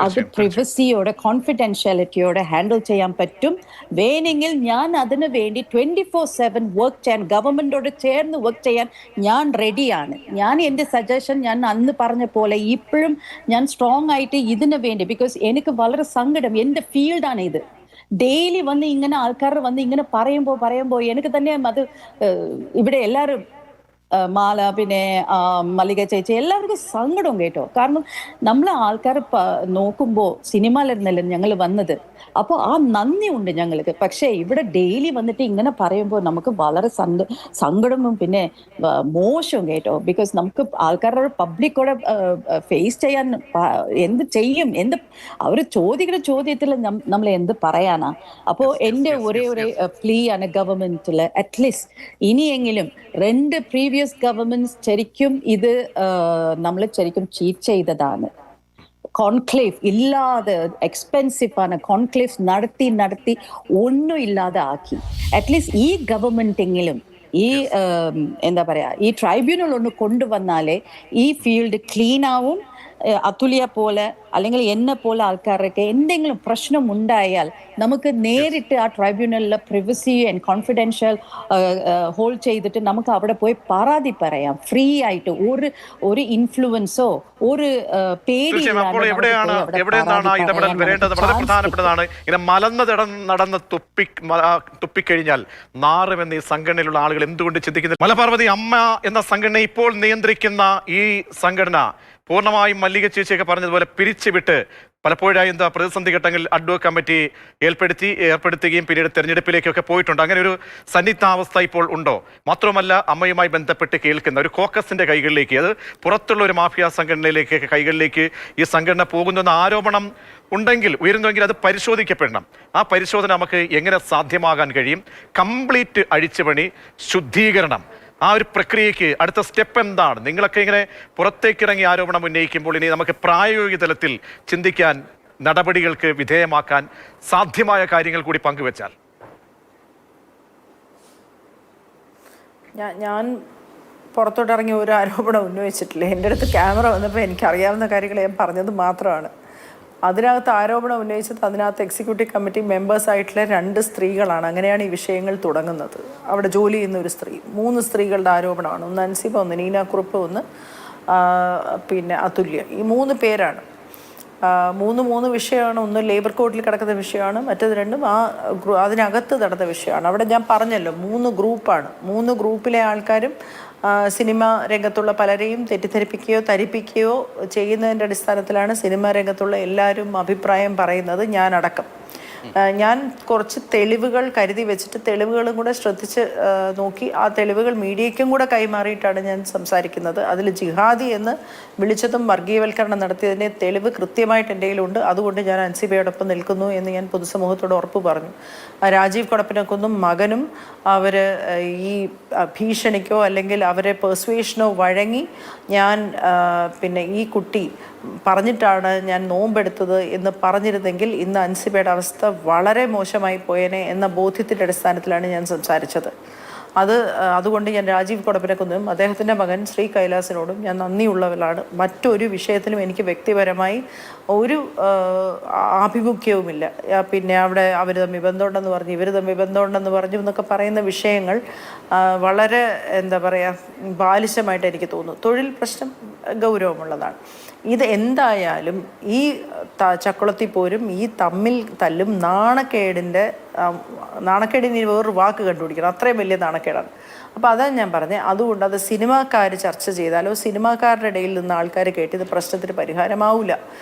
അത് പ്രിവസിയോടെ കോൺഫിഡൻഷ്യാലിറ്റിയോടെ ഹാൻഡിൽ ചെയ്യാൻ പറ്റും. വേണമെങ്കിൽ ഞാൻ അതിനു വേണ്ടി 24/7 വർക്ക് ചെയ്യാൻ, ഗവൺമെന്റോട് ചേർന്ന് വർക്ക് ചെയ്യാൻ ഞാൻ റെഡിയാണ്. ഞാൻ എൻ്റെ സജഷൻ ഞാൻ അന്ന് പറഞ്ഞ പോലെ ഇപ്പോഴും ഞാൻ സ്ട്രോങ് ആയിട്ട് ഇതിനു വേണ്ടി, ബിക്കോസ് എനിക്ക് വളരെ സങ്കടം, എൻ്റെ ഫീൽഡാണ് ഇത്. ഡെയിലി വന്ന് ഇങ്ങനെ ആൾക്കാർ വന്ന് ഇങ്ങനെ പറയുമ്പോൾ എനിക്ക് തന്നെ അത് ഇവിടെ എല്ലാവരും മാല, പിന്നെ മല്ലിക ചേച്ചി, എല്ലാവർക്കും സങ്കടം കേട്ടോ. കാരണം നമ്മളെ ആൾക്കാർ നോക്കുമ്പോൾ സിനിമയിലിരുന്നല്ലോ ഞങ്ങൾ വന്നത്. അപ്പോൾ ആ നന്ദി ഉണ്ട് ഞങ്ങൾക്ക്. പക്ഷേ ഇവിടെ ഡെയിലി വന്നിട്ട് ഇങ്ങനെ പറയുമ്പോൾ നമുക്ക് വളരെ സങ്കടവും പിന്നെ മോശവും കേട്ടോ. ബിക്കോസ് നമുക്ക് ആൾക്കാരുടെ പബ്ലിക്കോടെ ഫേസ് ചെയ്യാൻ എന്ത് ചെയ്യും, അവർ ചോദിക്കുന്ന ചോദ്യത്തിൽ നമ്മൾ എന്ത് പറയാനാ? അപ്പോൾ എൻ്റെ ഒരേ പ്ലീ ആണ് ഗവൺമെന്റിൽ, അറ്റ്ലീസ്റ്റ് ഇനിയെങ്കിലും 2 പ്രീവിയസ് ഗവൺമെന്റ് ശരിക്കും ഇത് നമ്മൾ ശരിക്കും ചീറ്റ് ചെയ്തതാണ്. കോൺക്ലേവ് ഇല്ലാതെ, എക്സ്പെൻസീവ് ആണ് കോൺക്ലേവ് നടത്തി ഒന്നും ഇല്ലാതെ ആക്കി. അറ്റ്ലീസ്റ്റ് ഈ ഗവൺമെന്റെങ്കിലും ഈ എന്താ പറയാ ഈ ട്രൈബ്യൂണൽ ഒന്ന് കൊണ്ടുവന്നാലേ ഈ ഫീൽഡ് ക്ലീൻ ആവും. അതുല്യ പോലെ അല്ലെങ്കിൽ എന്നെ പോലെ ആൾക്കാരൊക്കെ എന്തെങ്കിലും പ്രശ്നം ഉണ്ടായാൽ നമുക്ക് നേരിട്ട് ആ ട്രൈബ്യൂണലിലെ പ്രിവസി ആൻഡ് കോൺഫിഡൻഷ്യൽ ഹോൾഡ് ചെയ്തിട്ട് നമുക്ക് അവിടെ പോയി പരാതി പറയാം ഫ്രീ ആയിട്ട്. ഒരു ഇൻഫ്ലുവൻസോ ഒരു പേടി. പ്രധാനപ്പെട്ടതാണ്. ഇങ്ങനെ നടന്ന് തുപ്പിക്കഴിഞ്ഞാൽ നാറുമെന്ന് ഈ സംഘടനയിലുള്ള ആളുകൾ എന്തുകൊണ്ട് ചിന്തിക്കുന്നത്? മലപാർവതി അമ്മ എന്ന സംഘടന ഇപ്പോൾ നിയന്ത്രിക്കുന്ന ഈ സംഘടന പൂർണ്ണമായും മല്ലിക ചേച്ചിയൊക്കെ പറഞ്ഞതുപോലെ പിരിച്ചുവിട്ട് പലപ്പോഴായി പ്രതിസന്ധി ഘട്ടങ്ങളിൽ അഡ്വോക്കേറ്റ് കമ്മിറ്റി ഏർപ്പെടുത്തുകയും പിന്നീട് തെരഞ്ഞെടുപ്പിലേക്കൊക്കെ പോയിട്ടുണ്ട്. അങ്ങനെ ഒരു സന്നിഗ്ധാവസ്ഥ ഇപ്പോൾ ഉണ്ടോ? മാത്രമല്ല അമ്മയുമായി ബന്ധപ്പെട്ട് കേൾക്കുന്ന ഒരു കോക്കസിന്റെ കൈകളിലേക്ക്, അത് പുറത്തുള്ള ഒരു മാഫിയ സംഘടനയിലേക്ക് കൈകളിലേക്ക് ഈ സംഘടന പോകുന്നെന്ന ആരോപണം ഉയരുന്നുവെങ്കിൽ അത് പരിശോധിക്കപ്പെടണം. ആ പരിശോധന നമുക്ക് എങ്ങനെ സാധ്യമാകാൻ കഴിയും? കംപ്ലീറ്റ് അഴിച്ചുപണി, ശുദ്ധീകരണം, ആ ഒരു പ്രക്രിയയ്ക്ക് അടുത്ത സ്റ്റെപ്പ് എന്താണ്? നിങ്ങളൊക്കെ ഇങ്ങനെ പുറത്തേക്കിറങ്ങി ആരോപണം ഉന്നയിക്കുമ്പോൾ ഇനി നമുക്ക് പ്രായോഗിക തലത്തിൽ ചിന്തിക്കാൻ, നടപടികൾക്ക് വിധേയമാക്കാൻ സാധ്യമായ കാര്യങ്ങൾ കൂടി പങ്കുവെച്ചാൽ. ഞാൻ പുറത്തോട്ടിറങ്ങി ഒരു ആരോപണം ഉന്നയിച്ചിട്ടില്ല. എൻ്റെ അടുത്ത് ക്യാമറ വന്നപ്പോൾ എനിക്കറിയാവുന്ന കാര്യങ്ങൾ ഞാൻ പറഞ്ഞത് മാത്രമാണ്. അതിനകത്ത് ആരോപണം ഉന്നയിച്ചത് അതിനകത്ത് എക്സിക്യൂട്ടീവ് കമ്മിറ്റി മെമ്പേഴ്സായിട്ടുള്ള 2 സ്ത്രീകളാണ്. അങ്ങനെയാണ് ഈ വിഷയങ്ങൾ തുടങ്ങുന്നത്. അവിടെ ജോലി ചെയ്യുന്ന ഒരു സ്ത്രീ, 3 സ്ത്രീകളുടെ ആരോപണമാണ്. ഒന്ന് അൻസിബ, ഒന്ന് നീന കുറുപ്പ്, ഒന്ന് പിന്നെ അതുല്യ. ഈ 3 പേരാണ്. മൂന്ന് വിഷയമാണ്. ഒന്ന് ലേബർ കോഡിൽ കിടക്കുന്ന വിഷയമാണ്, മറ്റേത് രണ്ടും അതിനകത്ത് നടന്ന വിഷയമാണ്. അവിടെ ഞാൻ പറഞ്ഞല്ലോ 3 ഗ്രൂപ്പാണ്. 3 ഗ്രൂപ്പിലെ ആൾക്കാരും സിനിമ രംഗത്തുള്ള പലരെയും തെറ്റിദ്ധരിപ്പിക്കുകയോ ധരിപ്പിക്കുകയോ ചെയ്യുന്നതിൻ്റെ അടിസ്ഥാനത്തിലാണ് സിനിമാ രംഗത്തുള്ള എല്ലാവരും അഭിപ്രായം പറയുന്നത്, ഞാനടക്കം. ഞാൻ കുറച്ച് തെളിവുകൾ കരുതി വെച്ചിട്ട് തെളിവുകളും കൂടെ ശ്രദ്ധിച്ച് നോക്കി ആ തെളിവുകൾ മീഡിയയ്ക്കും കൂടെ കൈമാറിയിട്ടാണ് ഞാൻ സംസാരിക്കുന്നത്. അതിൽ ജിഹാദി എന്ന് വിളിച്ചതും വർഗീയവൽക്കരണം നടത്തിയതിൻ്റെ തെളിവ് കൃത്യമായിട്ട് എൻ്റെ കയ്യിലുണ്ട്. അതുകൊണ്ട് ഞാൻ അൻസിബയോടൊപ്പം നിൽക്കുന്നു എന്ന് ഞാൻ പൊതുസമൂഹത്തോട് ഉറപ്പ് പറഞ്ഞു. രാജീവ് കൊടപ്പനക്കൊന്നും മകനും അവർ ഈ ഭീഷണിക്കോ അല്ലെങ്കിൽ അവരെ പെർസ്വേഷനോ വഴങ്ങി ഞാൻ പിന്നെ ഈ കുട്ടി പറഞ്ഞിട്ടാണ് ഞാൻ നോമ്പെടുത്തത് എന്ന് പറഞ്ഞിരുന്നെങ്കിൽ ഇന്ന് അൻസിബയുടെ അവസ്ഥ വളരെ മോശമായി പോയേനെ എന്ന ബോധ്യത്തിൻ്റെ അടിസ്ഥാനത്തിലാണ് ഞാൻ സംസാരിച്ചത്. അതുകൊണ്ട് ഞാൻ രാജീവ് കൊടപ്പനക്കുന്നും അദ്ദേഹത്തിൻ്റെ മകൻ ശ്രീ കൈലാസിനോടും ഞാൻ നന്ദിയുള്ളവരാണ്. മറ്റൊരു വിഷയത്തിലും എനിക്ക് വ്യക്തിപരമായി ഒരു ആഭിമുഖ്യവുമില്ല. പിന്നെ അവിടെ അവർ തമ്മിൽ ബന്ധമുണ്ടെന്ന് പറഞ്ഞു, ഇവർ തമ്മിൽ ബന്ധമുണ്ടെന്ന് പറഞ്ഞു എന്നൊക്കെ പറയുന്ന വിഷയങ്ങൾ വളരെ എന്താ പറയുക ബാലിശമായിട്ട് എനിക്ക് തോന്നുന്നു. തൊഴിൽ പ്രശ്നം ഗൗരവമുള്ളതാണ്. ഇത് എന്തായാലും ഈ ചക്കുളത്തിപ്പോരും ഈ തമ്മിൽ തല്ലും നാണക്കേടിന് വേറൊരു വാക്ക് കണ്ടുപിടിക്കണം, അത്രയും വലിയ നാണക്കേടാണ്. അപ്പോൾ അതാണ് ഞാൻ പറഞ്ഞത്. അതുകൊണ്ട് അത് സിനിമാക്കാർ ചർച്ച ചെയ്താലോ സിനിമാക്കാരുടെ ഇടയിൽ നിന്ന് ആൾക്കാർ കേട്ട് ഇത് പ്രശ്നത്തിന് പരിഹാരമാവില്ല.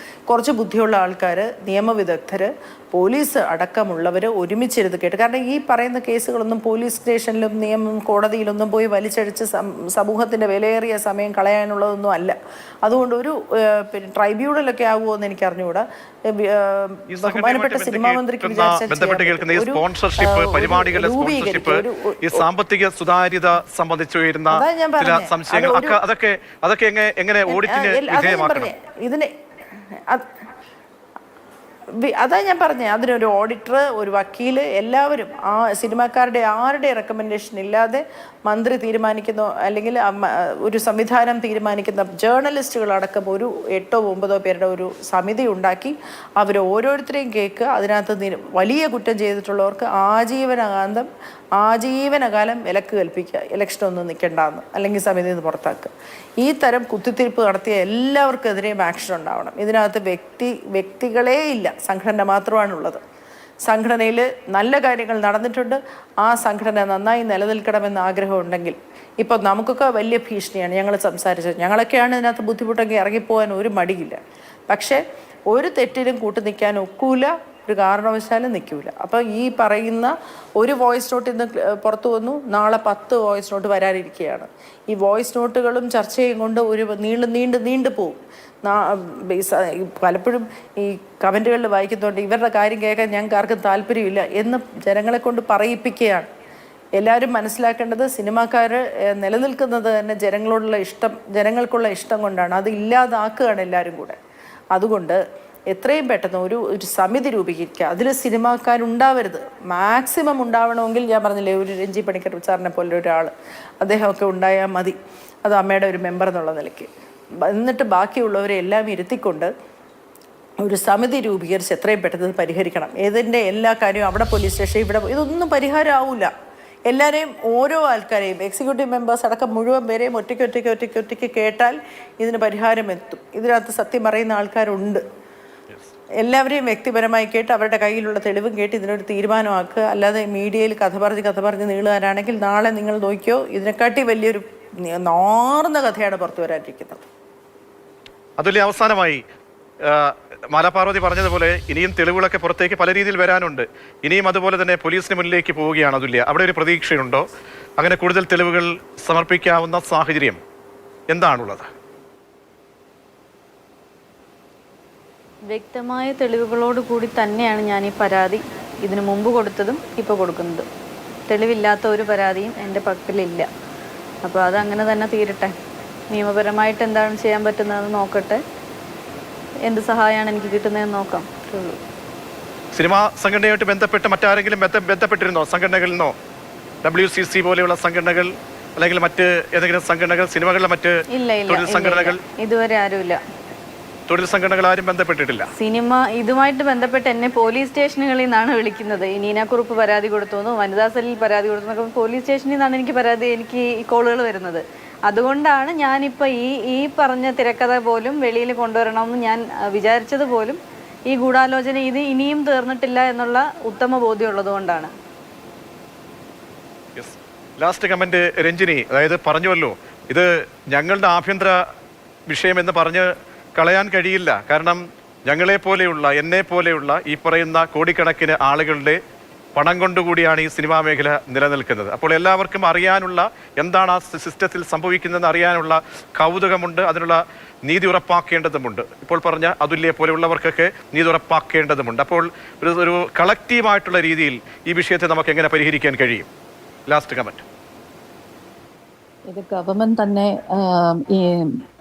കുറച്ച് ബുദ്ധിയുള്ള ആൾക്കാർ, നിയമവിദഗ്ധർ, പോലീസ് അടക്കമുള്ളവർ ഒരുമിച്ചിരുന്ന് കേട്ട്. കാരണം ഈ പറയുന്ന കേസുകളൊന്നും പോലീസ് സ്റ്റേഷനിലും കോടതിയിലൊന്നും പോയി വലിച്ചഴിച്ച് സമൂഹത്തിൻ്റെ വിലയേറിയ സമയം കളയാനുള്ളതൊന്നും അല്ല. അതുകൊണ്ട് ഒരു പിന്നെ ട്രൈബ്യൂണലൊക്കെ ആകുമോ എന്ന് എനിക്ക് അറിഞ്ഞുകൂടാ. ബഹുമാനപ്പെട്ട സിനിമാ മന്ത്രിക്ക് സാമ്പത്തിക സുതാര്യത സംബന്ധിച്ച് ഉയരുന്ന ചില സംശയങ്ങൾ അതൊക്കെ എങ്ങനെ ഓഡിറ്റിന് വിധേയമാക്കണം? ഇതിന് അതാ ഞാൻ പറഞ്ഞത്. അതിനൊരു ഓഡിറ്റർ, ഒരു വക്കീൽ, എല്ലാവരും ആ സിനിമാക്കാരുടെ ആരുടെ റെക്കമെൻഡേഷൻ ഇല്ലാതെ മന്ത്രി തീരുമാനിക്കുന്ന അല്ലെങ്കിൽ ഒരു സംവിധാനം തീരുമാനിക്കുന്ന ജേർണലിസ്റ്റുകളടക്കം ഒരു 8-9 പേരുടെ ഒരു സമിതി ഉണ്ടാക്കി അവർ ഓരോരുത്തരെയും കേൾക്കുക. അതിനകത്ത് വലിയ കുറ്റം ചെയ്തിട്ടുള്ളവർക്ക് ആജീവനകാലം വിലക്ക് കൽപ്പിക്കുക, ഇലക്ഷനൊന്നും നിൽക്കേണ്ടെന്ന്, അല്ലെങ്കിൽ സമിതിയിൽ നിന്ന് പുറത്താക്കുക. ഈ തരം കുത്തിത്തിരിപ്പ് നടത്തിയ എല്ലാവർക്കെതിരെയും ആക്ഷൻ ഉണ്ടാവണം. ഇതിനകത്ത് വ്യക്തികളേ ഇല്ല, സംഘടന മാത്രമാണുള്ളത്. സംഘടനയിൽ നല്ല കാര്യങ്ങൾ നടന്നിട്ടുണ്ട്. ആ സംഘടന നന്നായി നിലനിൽക്കണമെന്ന് ആഗ്രഹമുണ്ടെങ്കിൽ, ഇപ്പം നമുക്കൊക്കെ വലിയ ഭീഷണിയാണ് ഞങ്ങൾ സംസാരിച്ചത്. ഞങ്ങളൊക്കെയാണ് ഇതിനകത്ത് ബുദ്ധിമുട്ടെങ്കിൽ ഇറങ്ങിപ്പോകാൻ ഒരു മടിയില്ല. പക്ഷേ ഒരു തെറ്റിലും കൂട്ടു നിൽക്കാൻ ഒക്കൂല, ഒരു കാരണവശാലും നിൽക്കില്ല. അപ്പോൾ ഈ പറയുന്ന ഒരു വോയിസ് നോട്ട് ഇന്ന് പുറത്തു വന്നു, നാളെ 10 വോയിസ് നോട്ട് വരാനിരിക്കുകയാണ്. ഈ വോയിസ് നോട്ടുകളും ചർച്ചയും കൊണ്ട് ഒരു നീണ്ടു പോകും. പലപ്പോഴും ഈ കമൻറ്റുകളിൽ വായിക്കുന്നുണ്ട് ഇവരുടെ കാര്യം കേൾക്കാൻ ഞങ്ങൾക്ക് ആർക്കും താല്പര്യമില്ല എന്ന് ജനങ്ങളെ കൊണ്ട് പറയിപ്പിക്കുകയാണ്. എല്ലാവരും മനസ്സിലാക്കേണ്ടത് സിനിമാക്കാർ നിലനിൽക്കുന്നത് തന്നെ ജനങ്ങൾക്കുള്ള ഇഷ്ടം കൊണ്ടാണ്. അത് ഇല്ലാതാക്കുകയാണ് എല്ലാവരും കൂടെ. അതുകൊണ്ട് എത്രയും പെട്ടെന്ന് ഒരു സമിതി രൂപീകരിക്കുക. അതിൽ സിനിമാക്കാരുണ്ടാവരുത്, മാക്സിമം ഉണ്ടാവണമെങ്കിൽ ഞാൻ പറഞ്ഞില്ലേ ഒരു രഞ്ജി പണിക്കർ സാറിനെ പോലെ ഒരാൾ അദ്ദേഹമൊക്കെ ഉണ്ടായാൽ മതി. അത് അമ്മയുടെ ഒരു മെമ്പർ എന്നുള്ള നിലയ്ക്ക്. എന്നിട്ട് ബാക്കിയുള്ളവരെ എല്ലാം ഇരുത്തിക്കൊണ്ട് ഒരു സമിതി രൂപീകരിച്ച് എത്രയും പെട്ടെന്ന് പരിഹരിക്കണം. ഇതിൻ്റെ എല്ലാ കാര്യവും അവിടെ പോലീസ് സ്റ്റേഷൻ ഇവിടെ ഇതൊന്നും പരിഹാരം ആവില്ല. എല്ലാവരെയും ഓരോ ആൾക്കാരെയും എക്സിക്യൂട്ടീവ് മെമ്പേഴ്സ് അടക്കം മുഴുവൻ പേരെയും ഒറ്റയ്ക്ക് കേട്ടാൽ ഇതിന് പരിഹാരം എത്തും. ഇതിനകത്ത് സത്യം പറയുന്ന ആൾക്കാരുണ്ട്. എല്ലാവരെയും വ്യക്തിപരമായി കേട്ട് അവരുടെ കയ്യിലുള്ള തെളിവും കേട്ട് ഇതിനൊരു തീരുമാനമാക്കുക. അല്ലാതെ മീഡിയയിൽ കഥ പറഞ്ഞ് നീളുകാരാണെങ്കിൽ നാളെ നിങ്ങൾ നോക്കിയോ ഇതിനെക്കാട്ടി വലിയൊരു നാർന്ന കഥയാണ് പുറത്തു വരാനിരിക്കുന്നത്. അതുപോലെ അവസാനമായി മാലാപാർവതി പറഞ്ഞതുപോലെ ഇനിയും തെളിവുകളൊക്കെ പുറത്തേക്ക് പല രീതിയിൽ വരാനുണ്ട്. ഇനിയും അതുപോലെ തന്നെ പോലീസിന് മുന്നിലേക്ക് പോവുകയാണ് അതുല്യ. അവിടെ ഒരു പ്രതീക്ഷയുണ്ടോ? അങ്ങനെ കൂടുതൽ തെളിവുകൾ സമർപ്പിക്കാവുന്ന സാഹചര്യം എന്താണുള്ളത്? വ്യക്തമായ തെളിവുകളോട് കൂടി തന്നെയാണ് ഞാൻ ഈ പരാതി ഇതിനു മുമ്പ് കൊടുത്തതും ഇപ്പോൾ കൊടുക്കുന്നതും. തെളിവില്ലാത്ത ഒരു പരാതിയും എൻ്റെ പക്കലില്ല. അപ്പോൾ അതങ്ങനെ തന്നെ തീരട്ടെ. നിയമപരമായിട്ട് എന്താണ് ചെയ്യാൻ പറ്റുന്നതെന്ന് നോക്കട്ടെ. എന്ത് സഹായമാണ് എനിക്ക് കിട്ടുന്നതെന്ന് നോക്കാം. സിനിമാ സംഘടനയായിട്ട് ബന്ധപ്പെട്ട് മറ്റാരെങ്കിലും ബന്ധപ്പെട്ടിരുന്നോ? സംഘടനകളിൽ നിന്നോ? WCC പോലെയുള്ള സംഘടനകൾ അല്ലെങ്കിൽ മറ്റ് ഏതെങ്കിലും സംഘടനകൾ, സിനിമകളിലെ മറ്റ് തൊഴിൽ സംഘടനകൾ? ഇതുവരെ ആരുമില്ല. തൊഴിൽ സംഘടനകൾ ആരും ബന്ധപ്പെട്ടിട്ടില്ല. സിനിമ ഇതുമായിട്ട് ബന്ധപ്പെട്ട് എന്നെ പോലീസ് സ്റ്റേഷനുകളിൽ നിന്നാണ് വിളിക്കുന്നത്. നീനാക്കുറുപ്പ് പരാതി കൊടുത്തു, വനിതാ സെല്ലിൽ പരാതി കൊടുത്തു, പോലീസ് സ്റ്റേഷനിൽ നിന്നാണ് എനിക്ക് ഈ കോളുകൾ വരുന്നത്. അതുകൊണ്ടാണ് ഞാനിപ്പോൾ ഈ പറഞ്ഞ തിരക്കഥ പോലും വെളിയിൽ കൊണ്ടുവരണമെന്ന് ഞാൻ വിചാരിച്ചത് പോലും ഈ ഗൂഢാലോചന ഇത് ഇനിയും തീർന്നിട്ടില്ല എന്നുള്ള ഉത്തമ ബോധ്യമുള്ളത് കൊണ്ടാണ്. ലാസ്റ്റ് കമന്റ് രഞ്ജിനി, അതായത് പറഞ്ഞുവല്ലോ ഇത് ഞങ്ങളുടെ ആഭ്യന്തര വിഷയമെന്ന് പറഞ്ഞ് കളയാൻ കഴിയില്ല. കാരണം ഞങ്ങളെ പോലെയുള്ള എന്നെ പോലെയുള്ള ഈ പറയുന്ന കോടിക്കണക്കിന് ആളുകളുടെ പണം കൊണ്ടുകൂടിയാണ് ഈ സിനിമാ മേഖല നിലനിൽക്കുന്നത്. അപ്പോൾ എല്ലാവർക്കും അറിയാനുള്ള എന്താണ് ആ സിസ്റ്റത്തിൽ സംഭവിക്കുന്നതെന്ന് അറിയാനുള്ള കൗതുകമുണ്ട്, അതിനുള്ള നീതി ഉറപ്പാക്കേണ്ടതുമുണ്ട്. ഇപ്പോൾ പറഞ്ഞ അതുല്യെ പോലെയുള്ളവർക്കൊക്കെ നീതി ഉറപ്പാക്കേണ്ടതുമുണ്ട്. അപ്പോൾ ഒരു കളക്റ്റീവായിട്ടുള്ള രീതിയിൽ ഈ വിഷയത്തെ നമുക്ക് എങ്ങനെ പരിഹരിക്കാൻ കഴിയും? Last comment. ഇത് ഗവൺമെന്റ് തന്നെ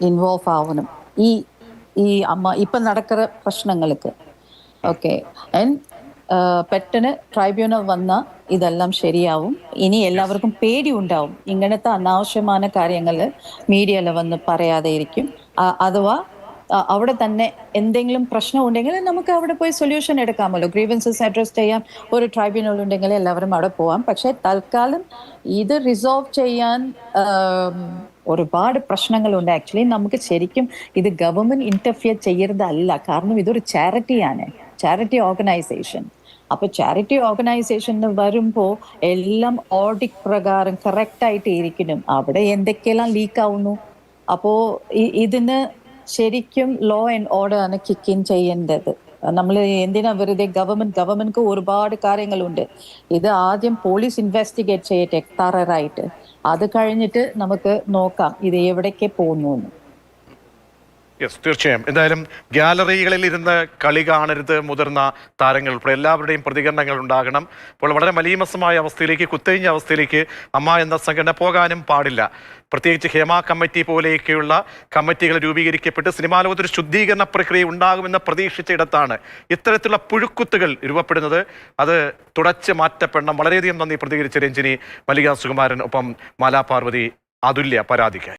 ഇൻവോൾവ് ആവണം ഈ ഇപ്പം നടക്കുന്ന പ്രശ്നങ്ങൾക്ക്. ഓക്കെ, പെട്ടെന്ന് ട്രൈബ്യൂണൽ വന്നാൽ ഇതെല്ലാം ശരിയാവും. ഇനി എല്ലാവർക്കും പേടി ഉണ്ടാവും, ഇങ്ങനത്തെ അനാവശ്യമായ കാര്യങ്ങൾ മീഡിയയിൽ വന്ന് പറയാതെ ഇരിക്കും. അഥവാ അവിടെ തന്നെ എന്തെങ്കിലും പ്രശ്നം ഉണ്ടെങ്കിൽ നമുക്ക് അവിടെ പോയി സൊല്യൂഷൻ എടുക്കാമല്ലോ. ഗ്രീവൻസസ് അഡ്രസ് ചെയ്യാൻ ഒരു ട്രൈബ്യൂണൽ ഉണ്ടെങ്കിൽ എല്ലാവരും അവിടെ പോവാം. പക്ഷേ തൽക്കാലം ഇത് റിസോൾവ് ചെയ്യാൻ ഒരുപാട് പ്രശ്നങ്ങളുണ്ട്. ആക്ച്വലി നമുക്ക് ശരിക്കും ഇത് ഗവൺമെന്റ് ഇന്റർഫിയർ ചെയ്യരുതല്ല, കാരണം ഇതൊരു ചാരിറ്റിയാണ്, ചാരിറ്റി ഓർഗനൈസേഷൻ. അപ്പൊ ചാരിറ്റി ഓർഗനൈസേഷൻ വരുമ്പോൾ എല്ലാം ഓഡിറ്റ് പ്രകാരം കറക്റ്റായിട്ട് ഇരിക്കണം. അവിടെ എന്തൊക്കെയെല്ലാം ലീക്ക് ആവുന്നു. അപ്പോൾ ഇതിന് ശരിക്കും ലോ ആൻഡ് ഓർഡർ ആണ് കിക്ക് ഇൻ ചെയ്യേണ്ടത്. നമ്മൾ എന്തിനാ വെറുതെ ഗവൺമെന്റ് ഒരുപാട് കാര്യങ്ങളുണ്ട്. ഇത് ആദ്യം പോലീസ് ഇൻവെസ്റ്റിഗേറ്റ് ചെയ്യട്ടെ തററായിട്ട്, അത് കഴിഞ്ഞിട്ട് നമുക്ക് നോക്കാം ഇത് എവിടേക്ക് പോകുന്നു. യെസ്, തീർച്ചയായും. എന്തായാലും ഗ്യാലറികളിൽ ഇരുന്ന് കളി കാണരുത് മുതിർന്ന താരങ്ങൾ ഉൾപ്പെടെ എല്ലാവരുടെയും പ്രതികരണങ്ങൾ ഉണ്ടാകണം. അപ്പോൾ വളരെ മലീമസമായ അവസ്ഥയിലേക്ക്, കുത്തഴിഞ്ഞ അവസ്ഥയിലേക്ക് അമ്മ എന്ന സംഘടന പോകാനും പാടില്ല. പ്രത്യേകിച്ച് ഹേമ കമ്മിറ്റി പോലെയൊക്കെയുള്ള കമ്മിറ്റികൾ രൂപീകരിക്കപ്പെട്ട് സിനിമാ ലോകത്തൊരു ശുദ്ധീകരണ പ്രക്രിയ ഉണ്ടാകുമെന്ന് പ്രതീക്ഷിച്ച ഇടത്താണ് ഇത്തരത്തിലുള്ള പുഴുക്കുത്തുകൾ രൂപപ്പെടുന്നത്. അത് തുടച്ച് മാറ്റപ്പെടണം. വളരെയധികം നന്ദി പ്രതികരിച്ച രഞ്ജിനി, മല്ലിക സുകുമാരൻ, ഒപ്പം മാലാ പാർവതി, അതുല്യ പരാതിക്കായി.